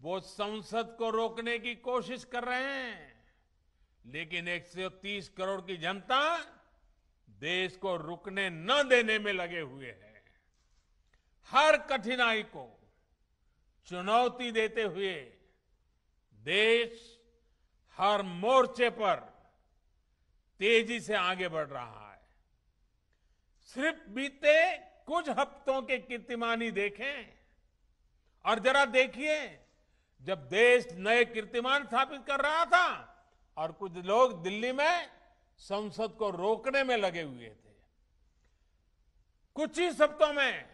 वो संसद को रोकने की कोशिश कर रहे हैं, लेकिन 130 करोड़ की जनता देश को रुकने न देने में लगे हुए हैं। हर कठिनाई को चुनौती देते हुए देश हर मोर्चे पर तेजी से आगे बढ़ रहा है। सिर्फ बीते कुछ हफ्तों के कीर्तिमान ही देखें और जरा देखिए, जब देश नए कीर्तिमान स्थापित कर रहा था और कुछ लोग दिल्ली में संसद को रोकने में लगे हुए थे, कुछ ही हफ्तों में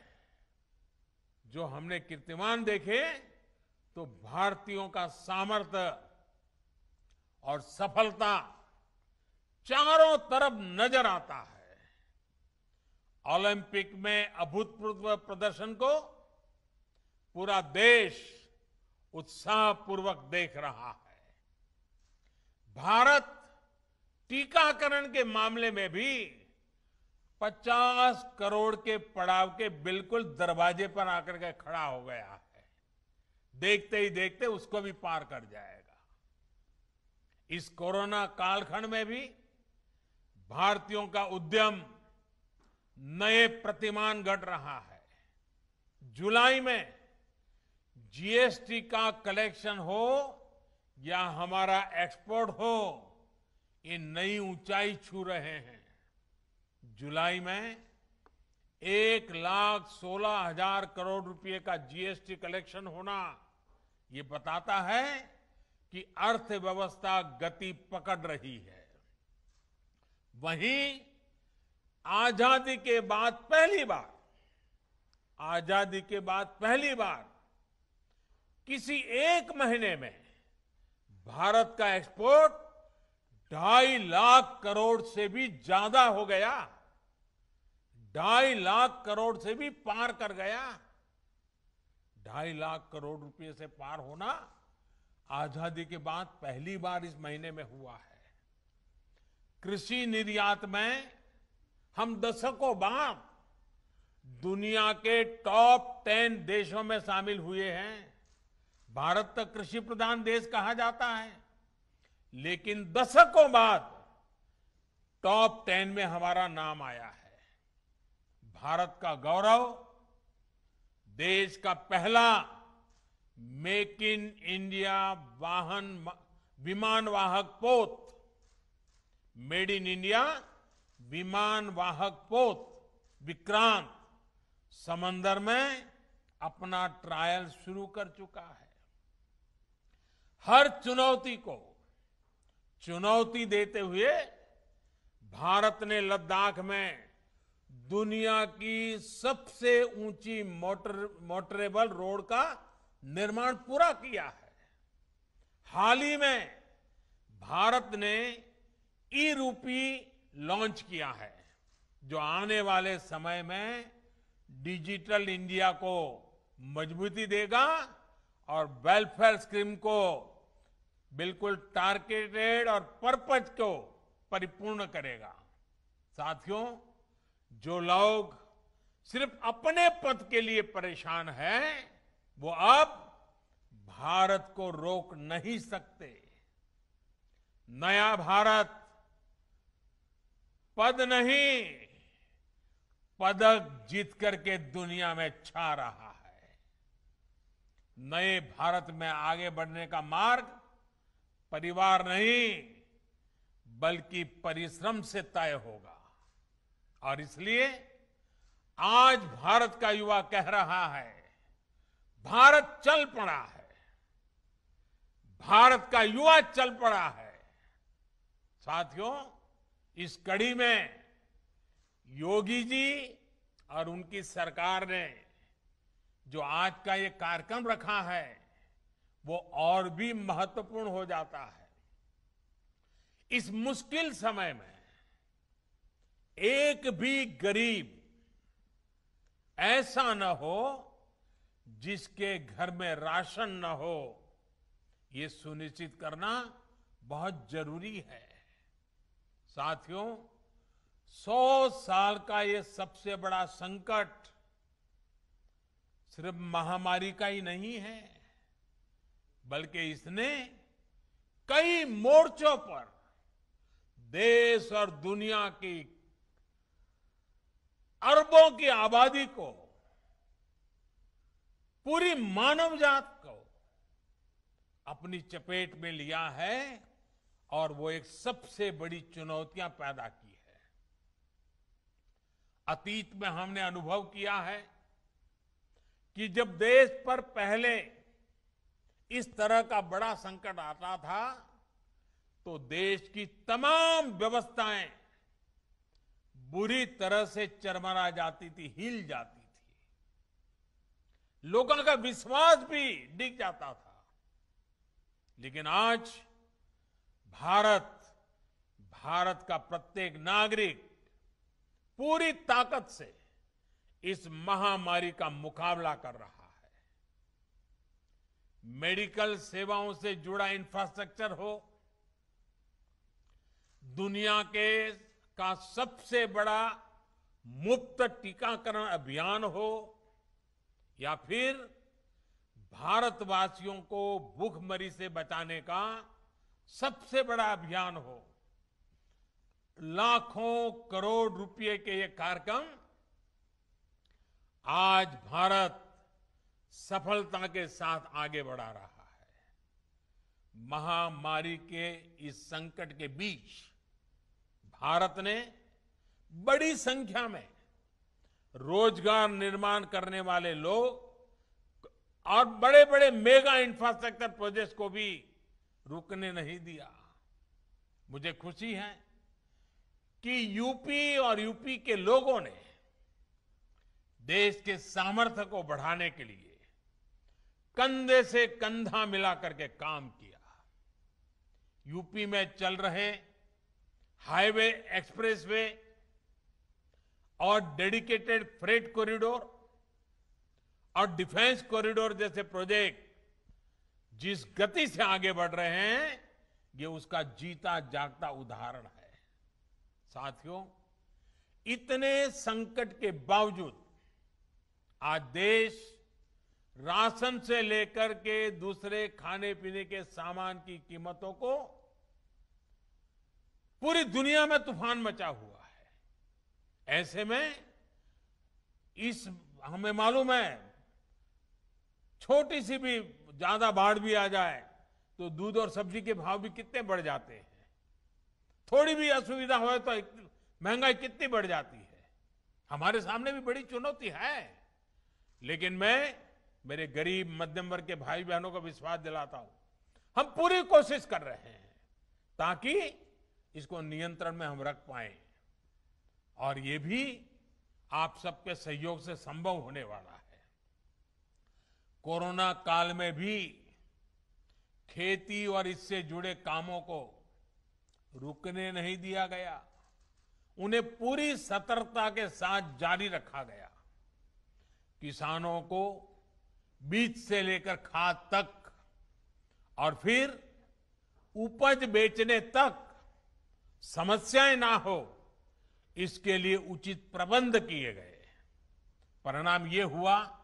जो हमने कीर्तिमान देखे तो भारतीयों का सामर्थ्य और सफलता चारों तरफ नजर आता है। ओलंपिक में अभूतपूर्व प्रदर्शन को पूरा देश उत्साहपूर्वक देख रहा है। भारत टीकाकरण के मामले में भी 50 करोड़ के पड़ाव के बिल्कुल दरवाजे पर आकर के खड़ा हो गया है। देखते ही देखते उसको भी पार कर जाएगा। इस कोरोना कालखंड में भी भारतीयों का उद्यम नए प्रतिमान गढ़ रहा है। जुलाई में जीएसटी का कलेक्शन हो या हमारा एक्सपोर्ट हो, ये नई ऊंचाई छू रहे हैं। जुलाई में 1,16,000 करोड़ रुपए का जीएसटी कलेक्शन होना, ये बताता है कि अर्थव्यवस्था गति पकड़ रही है। वहीं आजादी के बाद पहली बार किसी एक महीने में भारत का एक्सपोर्ट 2.5 लाख करोड़ से भी ज्यादा हो गया। 2.5 लाख करोड़ से भी पार कर गया। 2.5 लाख करोड़ रुपए से पार होना आजादी के बाद पहली बार इस महीने में हुआ है। कृषि निर्यात में हम दशकों बाद दुनिया के टॉप 10 देशों में शामिल हुए हैं। भारत तक कृषि प्रधान देश कहा जाता है, लेकिन दशकों बाद टॉप 10 में हमारा नाम आया है। भारत का गौरव, देश का पहला मेक इन इंडिया विमान वाहक पोत, मेड इन इंडिया विमान वाहक पोत विक्रांत समंदर में अपना ट्रायल शुरू कर चुका है। हर चुनौती को चुनौती देते हुए भारत ने लद्दाख में दुनिया की सबसे ऊंची मोटरेबल रोड का निर्माण पूरा किया है। हाल ही में भारत ने ई-रूपी लॉन्च किया है, जो आने वाले समय में डिजिटल इंडिया को मजबूती देगा और वेलफेयर स्कीम को बिल्कुल टारगेटेड और पर्पज को परिपूर्ण करेगा। साथियों, जो लोग सिर्फ अपने पद के लिए परेशान हैं, वो अब भारत को रोक नहीं सकते। नया भारत पद नहीं, पदक जीत करके दुनिया में छा रहा है। नए भारत में आगे बढ़ने का मार्ग परिवार नहीं, बल्कि परिश्रम से तय होगा। और इसलिए आज भारत का युवा कह रहा है, भारत चल पड़ा है, भारत का युवा चल पड़ा है। साथियों, इस कड़ी में योगी जी और उनकी सरकार ने जो आज का ये कार्यक्रम रखा है, वो और भी महत्वपूर्ण हो जाता है। इस मुश्किल समय में एक भी गरीब ऐसा न हो जिसके घर में राशन न हो, ये सुनिश्चित करना बहुत जरूरी है। साथियों, 100 साल का ये सबसे बड़ा संकट सिर्फ महामारी का ही नहीं है, बल्कि इसने कई मोर्चों पर देश और दुनिया की अरबों की आबादी को, पूरी मानव जात को अपनी चपेट में लिया है और वो एक सबसे बड़ी चुनौतियां पैदा की है। अतीत में हमने अनुभव किया है कि जब देश पर पहले इस तरह का बड़ा संकट आता था तो देश की तमाम व्यवस्थाएं बुरी तरह से चरमरा जाती थी, हिल जाती थी, लोगों का विश्वास भी डिग जाता था। लेकिन आज भारत का प्रत्येक नागरिक पूरी ताकत से इस महामारी का मुकाबला कर रहा है। मेडिकल सेवाओं से जुड़ा इंफ्रास्ट्रक्चर हो, दुनिया का सबसे बड़ा मुफ्त टीकाकरण अभियान हो, या फिर भारतवासियों को भूखमरी से बचाने का सबसे बड़ा अभियान हो, लाखों करोड़ रुपए के ये कार्यक्रम आज भारत सफलता के साथ आगे बढ़ा रहा है। महामारी के इस संकट के बीच भारत ने बड़ी संख्या में रोजगार निर्माण करने वाले लोग और बड़े बड़े मेगा इंफ्रास्ट्रक्चर प्रोजेक्ट्स को भी रुकने नहीं दिया। मुझे खुशी है कि यूपी और यूपी के लोगों ने देश के सामर्थ्य को बढ़ाने के लिए कंधे से कंधा मिला करके काम किया। यूपी में चल रहे हाईवे, एक्सप्रेसवे और डेडिकेटेड फ्रेट कॉरिडोर और डिफेंस कॉरिडोर जैसे प्रोजेक्ट जिस गति से आगे बढ़ रहे हैं, ये उसका जीता जागता उदाहरण है। साथियों, इतने संकट के बावजूद आज देश राशन से लेकर के दूसरे खाने पीने के सामान की कीमतों को पूरी दुनिया में तूफान मचा हुआ है। ऐसे में हमें मालूम है, छोटी सी भी ज्यादा बाढ़ भी आ जाए तो दूध और सब्जी के भाव भी कितने बढ़ जाते हैं। थोड़ी भी असुविधा हो तो महंगाई कितनी बढ़ जाती है। हमारे सामने भी बड़ी चुनौती है, लेकिन मैं मेरे गरीब मध्यम वर्ग के भाई बहनों को विश्वास दिलाता हूं, हम पूरी कोशिश कर रहे हैं ताकि इसको नियंत्रण में हम रख पाए, और ये भी आप सबके सहयोग से संभव होने वाला है। कोरोना काल में भी खेती और इससे जुड़े कामों को रुकने नहीं दिया गया, उन्हें पूरी सतर्कता के साथ जारी रखा गया। किसानों को बीज से लेकर खाद तक और फिर उपज बेचने तक समस्याएं ना हो, इसके लिए उचित प्रबंध किए गए। परिणाम ये हुआ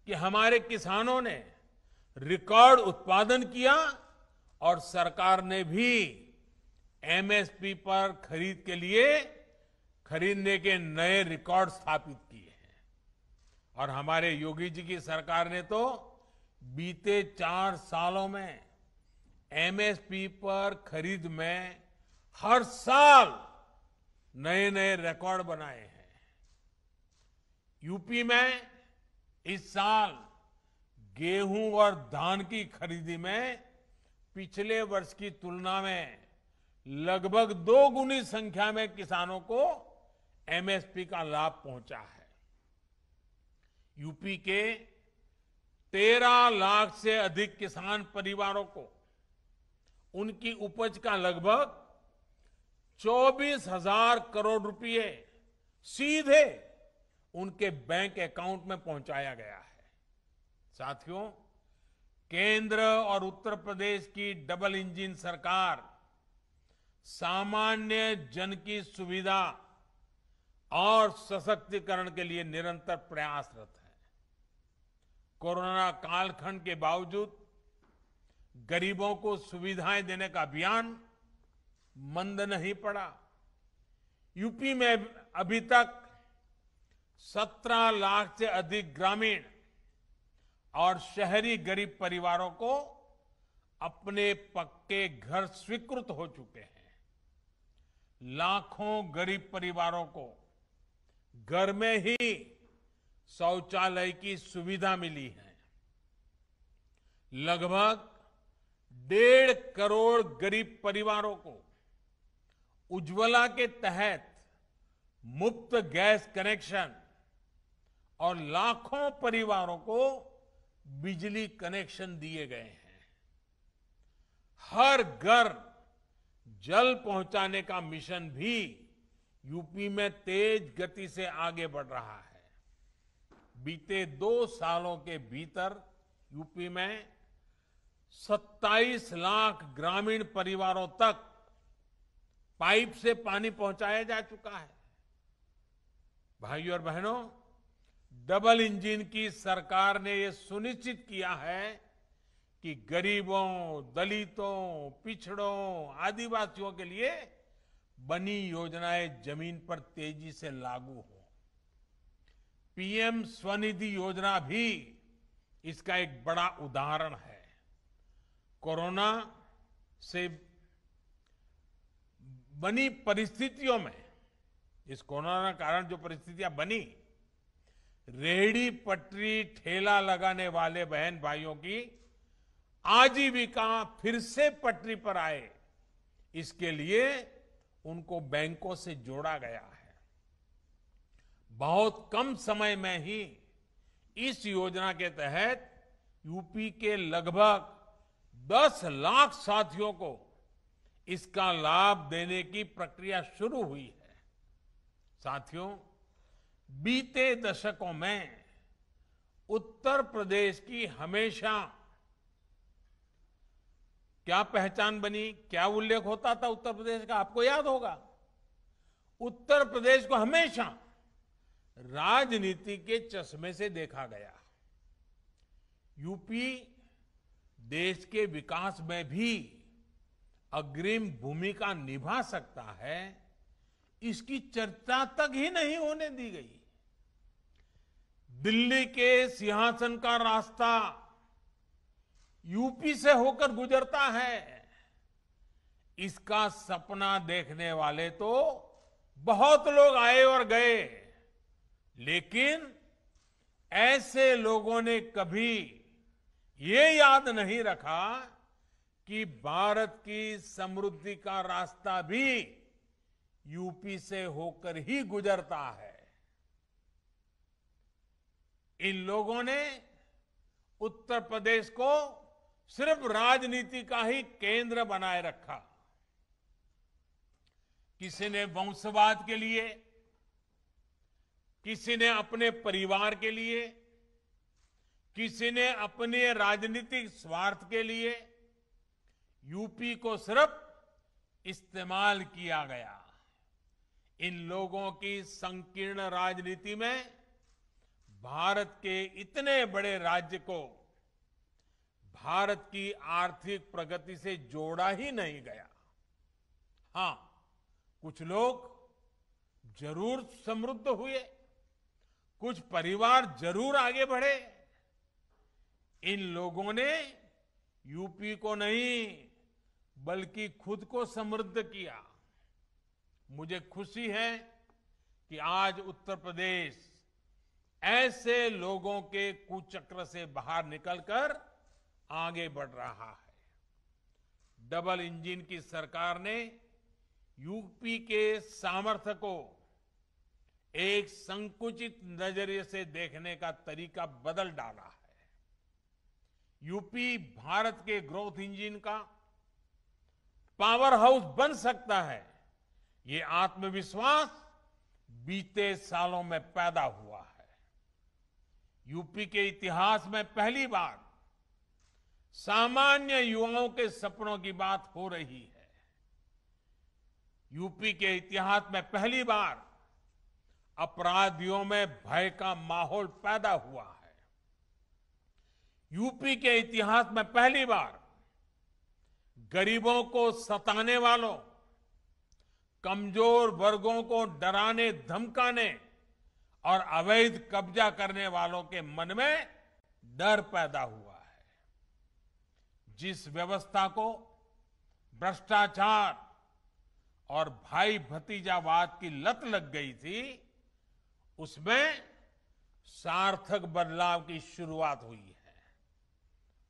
कि हमारे किसानों ने रिकॉर्ड उत्पादन किया और सरकार ने भी एमएसपी पर खरीद के लिए खरीदने के नए रिकॉर्ड स्थापित किए हैं। और हमारे योगी जी की सरकार ने तो बीते 4 सालों में एमएसपी पर खरीद में हर साल नए नए रिकॉर्ड बनाए हैं। यूपी में इस साल गेहूं और धान की खरीदी में पिछले वर्ष की तुलना में लगभग 2 गुनी संख्या में किसानों को एमएसपी का लाभ पहुंचा है। यूपी के 13 लाख से अधिक किसान परिवारों को उनकी उपज का लगभग 24,000 करोड़ रुपए सीधे उनके बैंक अकाउंट में पहुंचाया गया है। साथियों, केंद्र और उत्तर प्रदेश की डबल इंजन सरकार सामान्य जन की सुविधा और सशक्तिकरण के लिए निरंतर प्रयासरत है। कोरोना कालखंड के बावजूद गरीबों को सुविधाएं देने का अभियान मंद नहीं पड़ा। यूपी में अभी तक 17 लाख से अधिक ग्रामीण और शहरी गरीब परिवारों को अपने पक्के घर स्वीकृत हो चुके हैं। लाखों गरीब परिवारों को घर में ही शौचालय की सुविधा मिली है। लगभग 1.5 करोड़ गरीब परिवारों को उज्ज्वला के तहत मुफ्त गैस कनेक्शन और लाखों परिवारों को बिजली कनेक्शन दिए गए हैं। हर घर जल पहुंचाने का मिशन भी यूपी में तेज गति से आगे बढ़ रहा है। बीते 2 सालों के भीतर यूपी में 27 लाख ग्रामीण परिवारों तक पाइप से पानी पहुंचाया जा चुका है। भाइयों और बहनों, डबल इंजन की सरकार ने यह सुनिश्चित किया है कि गरीबों, दलितों, पिछड़ों, आदिवासियों के लिए बनी योजनाएं जमीन पर तेजी से लागू हो। पीएम स्वनिधि योजना भी इसका एक बड़ा उदाहरण है। कोरोना से बनी परिस्थितियों में, इस कोरोना के कारण जो परिस्थितियां बनी, रेहड़ी पटरी ठेला लगाने वाले बहन भाइयों की आजीविका फिर से पटरी पर आए, इसके लिए उनको बैंकों से जोड़ा गया है। बहुत कम समय में ही इस योजना के तहत यूपी के लगभग 10 लाख साथियों को इसका लाभ देने की प्रक्रिया शुरू हुई है। साथियों, बीते दशकों में उत्तर प्रदेश की हमेशा क्या पहचान बनी, क्या उल्लेख होता था उत्तर प्रदेश का, आपको याद होगा। उत्तर प्रदेश को हमेशा राजनीति के चश्मे से देखा गया। यूपी देश के विकास में भी अग्रिम भूमिका निभा सकता है, इसकी चर्चा तक ही नहीं होने दी गई। दिल्ली के सिंहासन का रास्ता यूपी से होकर गुजरता है। इसका सपना देखने वाले तो बहुत लोग आए और गए, लेकिन ऐसे लोगों ने कभी ये याद नहीं रखा कि भारत की समृद्धि का रास्ता भी यूपी से होकर ही गुजरता है। इन लोगों ने उत्तर प्रदेश को सिर्फ राजनीति का ही केंद्र बनाए रखा। किसी ने वंशवाद के लिए, किसी ने अपने परिवार के लिए, किसी ने अपने राजनीतिक स्वार्थ के लिए यूपी को सिर्फ इस्तेमाल किया गया। इन लोगों की संकीर्ण राजनीति में भारत के इतने बड़े राज्य को भारत की आर्थिक प्रगति से जोड़ा ही नहीं गया। हां, कुछ लोग जरूर समृद्ध हुए, कुछ परिवार जरूर आगे बढ़े। इन लोगों ने यूपी को नहीं बल्कि खुद को समृद्ध किया। मुझे खुशी है कि आज उत्तर प्रदेश ऐसे लोगों के कुचक्र से बाहर निकलकर आगे बढ़ रहा है। डबल इंजन की सरकार ने यूपी के सामर्थ्य को एक संकुचित नजरिए से देखने का तरीका बदल डाला है। यूपी भारत के ग्रोथ इंजन का पावर हाउस बन सकता है, ये आत्मविश्वास बीते सालों में पैदा हुआ है। यूपी के इतिहास में पहली बार सामान्य युवाओं के सपनों की बात हो रही है। यूपी के इतिहास में पहली बार अपराधियों में भय का माहौल पैदा हुआ है। यूपी के इतिहास में पहली बार गरीबों को सताने वालों, कमजोर वर्गों को डराने धमकाने और अवैध कब्जा करने वालों के मन में डर पैदा हुआ है। जिस व्यवस्था को भ्रष्टाचार और भाई भतीजावाद की लत लग गई थी, उसमें सार्थक बदलाव की शुरुआत हुई है।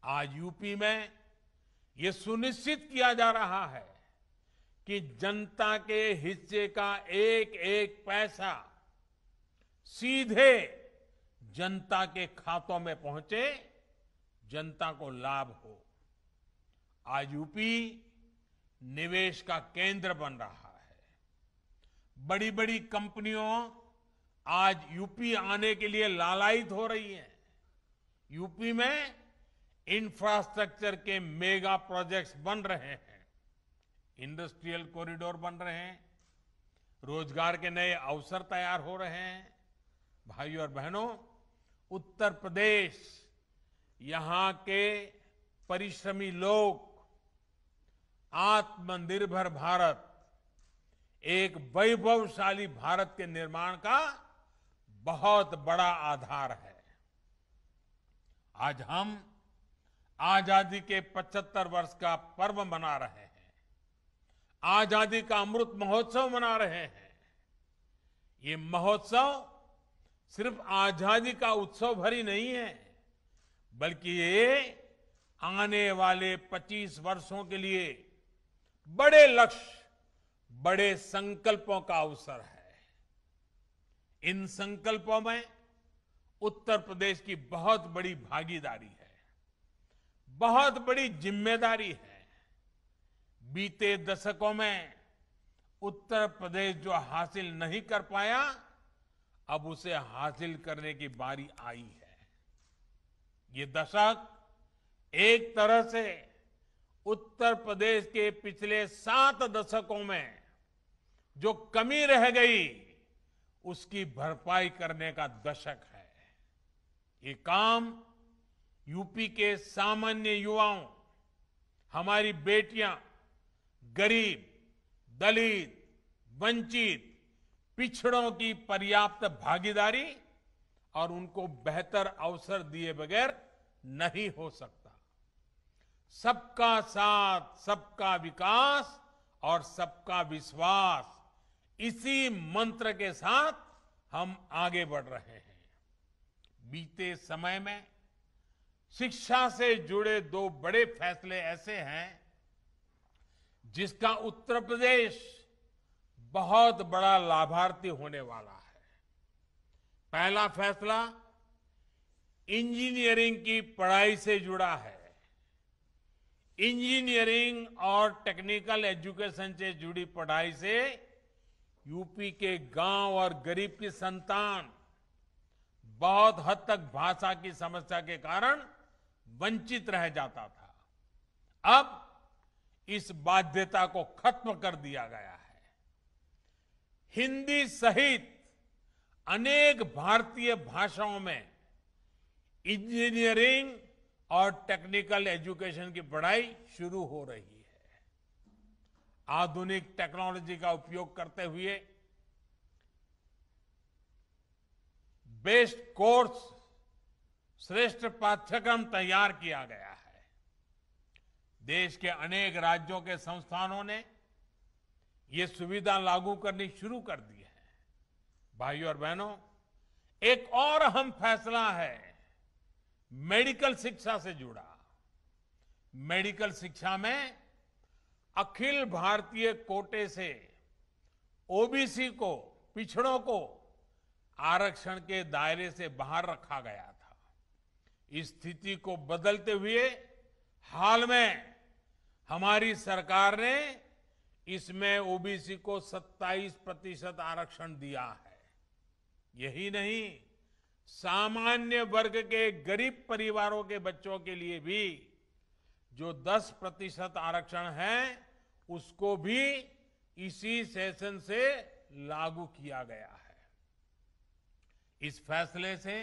आज यूपी में ये सुनिश्चित किया जा रहा है कि जनता के हिस्से का एक एक पैसा सीधे जनता के खातों में पहुंचे, जनता को लाभ हो। आज यूपी निवेश का केंद्र बन रहा है। बड़ी बड़ी कंपनियों आज यूपी आने के लिए लालायित हो रही हैं। यूपी में इंफ्रास्ट्रक्चर के मेगा प्रोजेक्ट्स बन रहे हैं, इंडस्ट्रियल कॉरिडोर बन रहे हैं, रोजगार के नए अवसर तैयार हो रहे हैं। भाइयों और बहनों, उत्तर प्रदेश, यहां के परिश्रमी लोग, आत्मनिर्भर भारत, एक वैभवशाली भारत के निर्माण का बहुत बड़ा आधार है। आज हम आजादी के 75 वर्ष का पर्व मना रहे हैं, आजादी का अमृत महोत्सव मना रहे हैं। ये महोत्सव सिर्फ आजादी का उत्सव भर ही नहीं है, बल्कि ये आने वाले 25 वर्षों के लिए बड़े लक्ष्य, बड़े संकल्पों का अवसर है। इन संकल्पों में उत्तर प्रदेश की बहुत बड़ी भागीदारी है, बहुत बड़ी जिम्मेदारी है। बीते दशकों में उत्तर प्रदेश जो हासिल नहीं कर पाया, अब उसे हासिल करने की बारी आई है। ये दशक एक तरह से उत्तर प्रदेश के पिछले 7 दशकों में जो कमी रह गई, उसकी भरपाई करने का दशक है। ये काम यूपी के सामान्य युवाओं, हमारी बेटियां, गरीब, दलित, वंचित, पिछड़ों की पर्याप्त भागीदारी और उनको बेहतर अवसर दिए बगैर नहीं हो सकता। सबका साथ, सबका विकास और सबका विश्वास, इसी मंत्र के साथ हम आगे बढ़ रहे हैं। बीते समय में शिक्षा से जुड़े 2 बड़े फैसले ऐसे हैं जिसका उत्तर प्रदेश बहुत बड़ा लाभार्थी होने वाला है। पहला फैसला इंजीनियरिंग की पढ़ाई से जुड़ा है। इंजीनियरिंग और टेक्निकल एजुकेशन से जुड़ी पढ़ाई से यूपी के गांव और गरीब की संतान बहुत हद तक भाषा की समस्या के कारण वंचित रह जाता था। अब इस बाध्यता को खत्म कर दिया गया है। हिंदी सहित अनेक भारतीय भाषाओं में इंजीनियरिंग और टेक्निकल एजुकेशन की पढ़ाई शुरू हो रही है। आधुनिक टेक्नोलॉजी का उपयोग करते हुए बेस्ट कोर्स, श्रेष्ठ पाठ्यक्रम तैयार किया गया है। देश के अनेक राज्यों के संस्थानों ने ये सुविधा लागू करनी शुरू कर दी है। भाइयों और बहनों, एक और अहम फैसला है मेडिकल शिक्षा से जुड़ा। मेडिकल शिक्षा में अखिल भारतीय कोटे से ओबीसी को, पिछड़ों को आरक्षण के दायरे से बाहर रखा गया था। इस स्थिति को बदलते हुए हाल में हमारी सरकार ने इसमें ओबीसी को 27% आरक्षण दिया है। यही नहीं, सामान्य वर्ग के गरीब परिवारों के बच्चों के लिए भी जो 10% आरक्षण है, उसको भी इसी सेशन से लागू किया गया है। इस फैसले से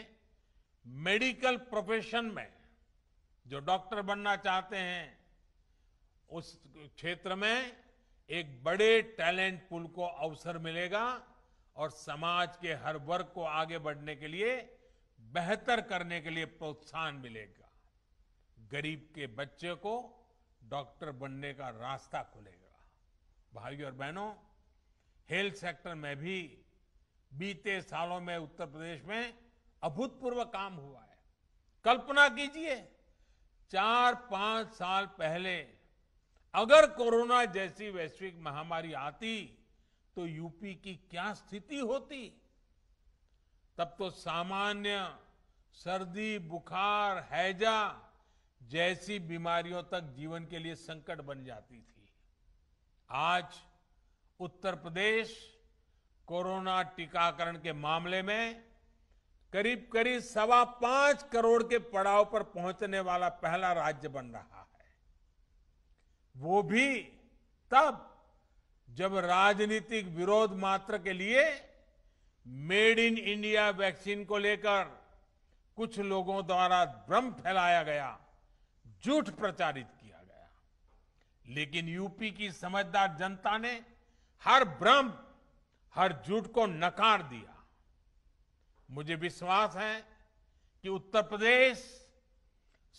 मेडिकल प्रोफेशन में जो डॉक्टर बनना चाहते हैं, उस क्षेत्र में एक बड़े टैलेंट पूल को अवसर मिलेगा और समाज के हर वर्ग को आगे बढ़ने के लिए, बेहतर करने के लिए प्रोत्साहन मिलेगा। गरीब के बच्चे को डॉक्टर बनने का रास्ता खुलेगा। भाइयों और बहनों, हेल्थ सेक्टर में भी बीते सालों में उत्तर प्रदेश में अभूतपूर्व काम हुआ है। कल्पना कीजिए, 4-5 साल पहले अगर कोरोना जैसी वैश्विक महामारी आती तो यूपी की क्या स्थिति होती। तब तो सामान्य सर्दी, बुखार, हैजा जैसी बीमारियों तक जीवन के लिए संकट बन जाती थी। आज उत्तर प्रदेश कोरोना टीकाकरण के मामले में करीब 5.25 करोड़ के पड़ाव पर पहुंचने वाला पहला राज्य बन रहा है। वो भी तब जब राजनीतिक विरोध मात्र के लिए मेड इन इंडिया वैक्सीन को लेकर कुछ लोगों द्वारा भ्रम फैलाया गया, झूठ प्रचारित किया गया। लेकिन यूपी की समझदार जनता ने हर भ्रम, हर झूठ को नकार दिया। मुझे विश्वास है कि उत्तर प्रदेश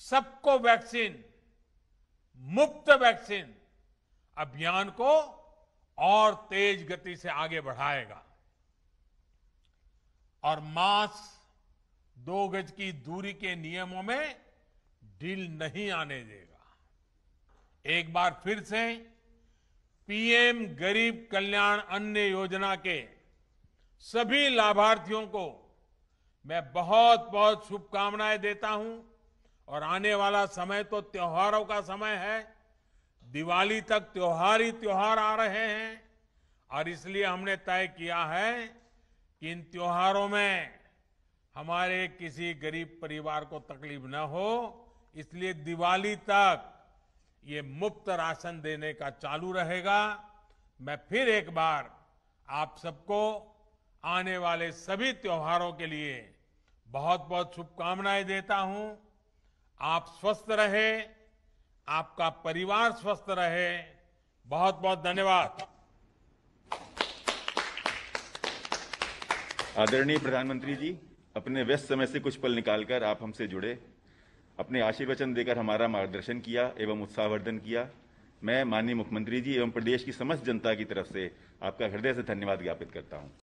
सबको वैक्सीन, मुफ्त वैक्सीन अभियान को और तेज गति से आगे बढ़ाएगा और मास्क, 2 गज की दूरी के नियमों में ढील नहीं आने देगा। एक बार फिर से पीएम गरीब कल्याण अन्न योजना के सभी लाभार्थियों को मैं बहुत बहुत शुभकामनाएं देता हूं। और आने वाला समय तो त्योहारों का समय है। दिवाली तक त्योहार ही त्योहार आ रहे हैं और इसलिए हमने तय किया है कि इन त्योहारों में हमारे किसी गरीब परिवार को तकलीफ न हो, इसलिए दिवाली तक ये मुफ्त राशन देने का चालू रहेगा। मैं फिर एक बार आप सबको आने वाले सभी त्योहारों के लिए बहुत बहुत शुभकामनाएं देता हूं। आप स्वस्थ रहे, आपका परिवार स्वस्थ रहे। बहुत बहुत धन्यवाद। आदरणीय प्रधानमंत्री जी, अपने व्यस्त समय से कुछ पल निकालकर आप हमसे जुड़े, अपने आशीर्वचन देकर हमारा मार्गदर्शन किया एवं उत्साहवर्धन किया। मैं माननीय मुख्यमंत्री जी एवं प्रदेश की समस्त जनता की तरफ से आपका हृदय से धन्यवाद ज्ञापित करता हूं।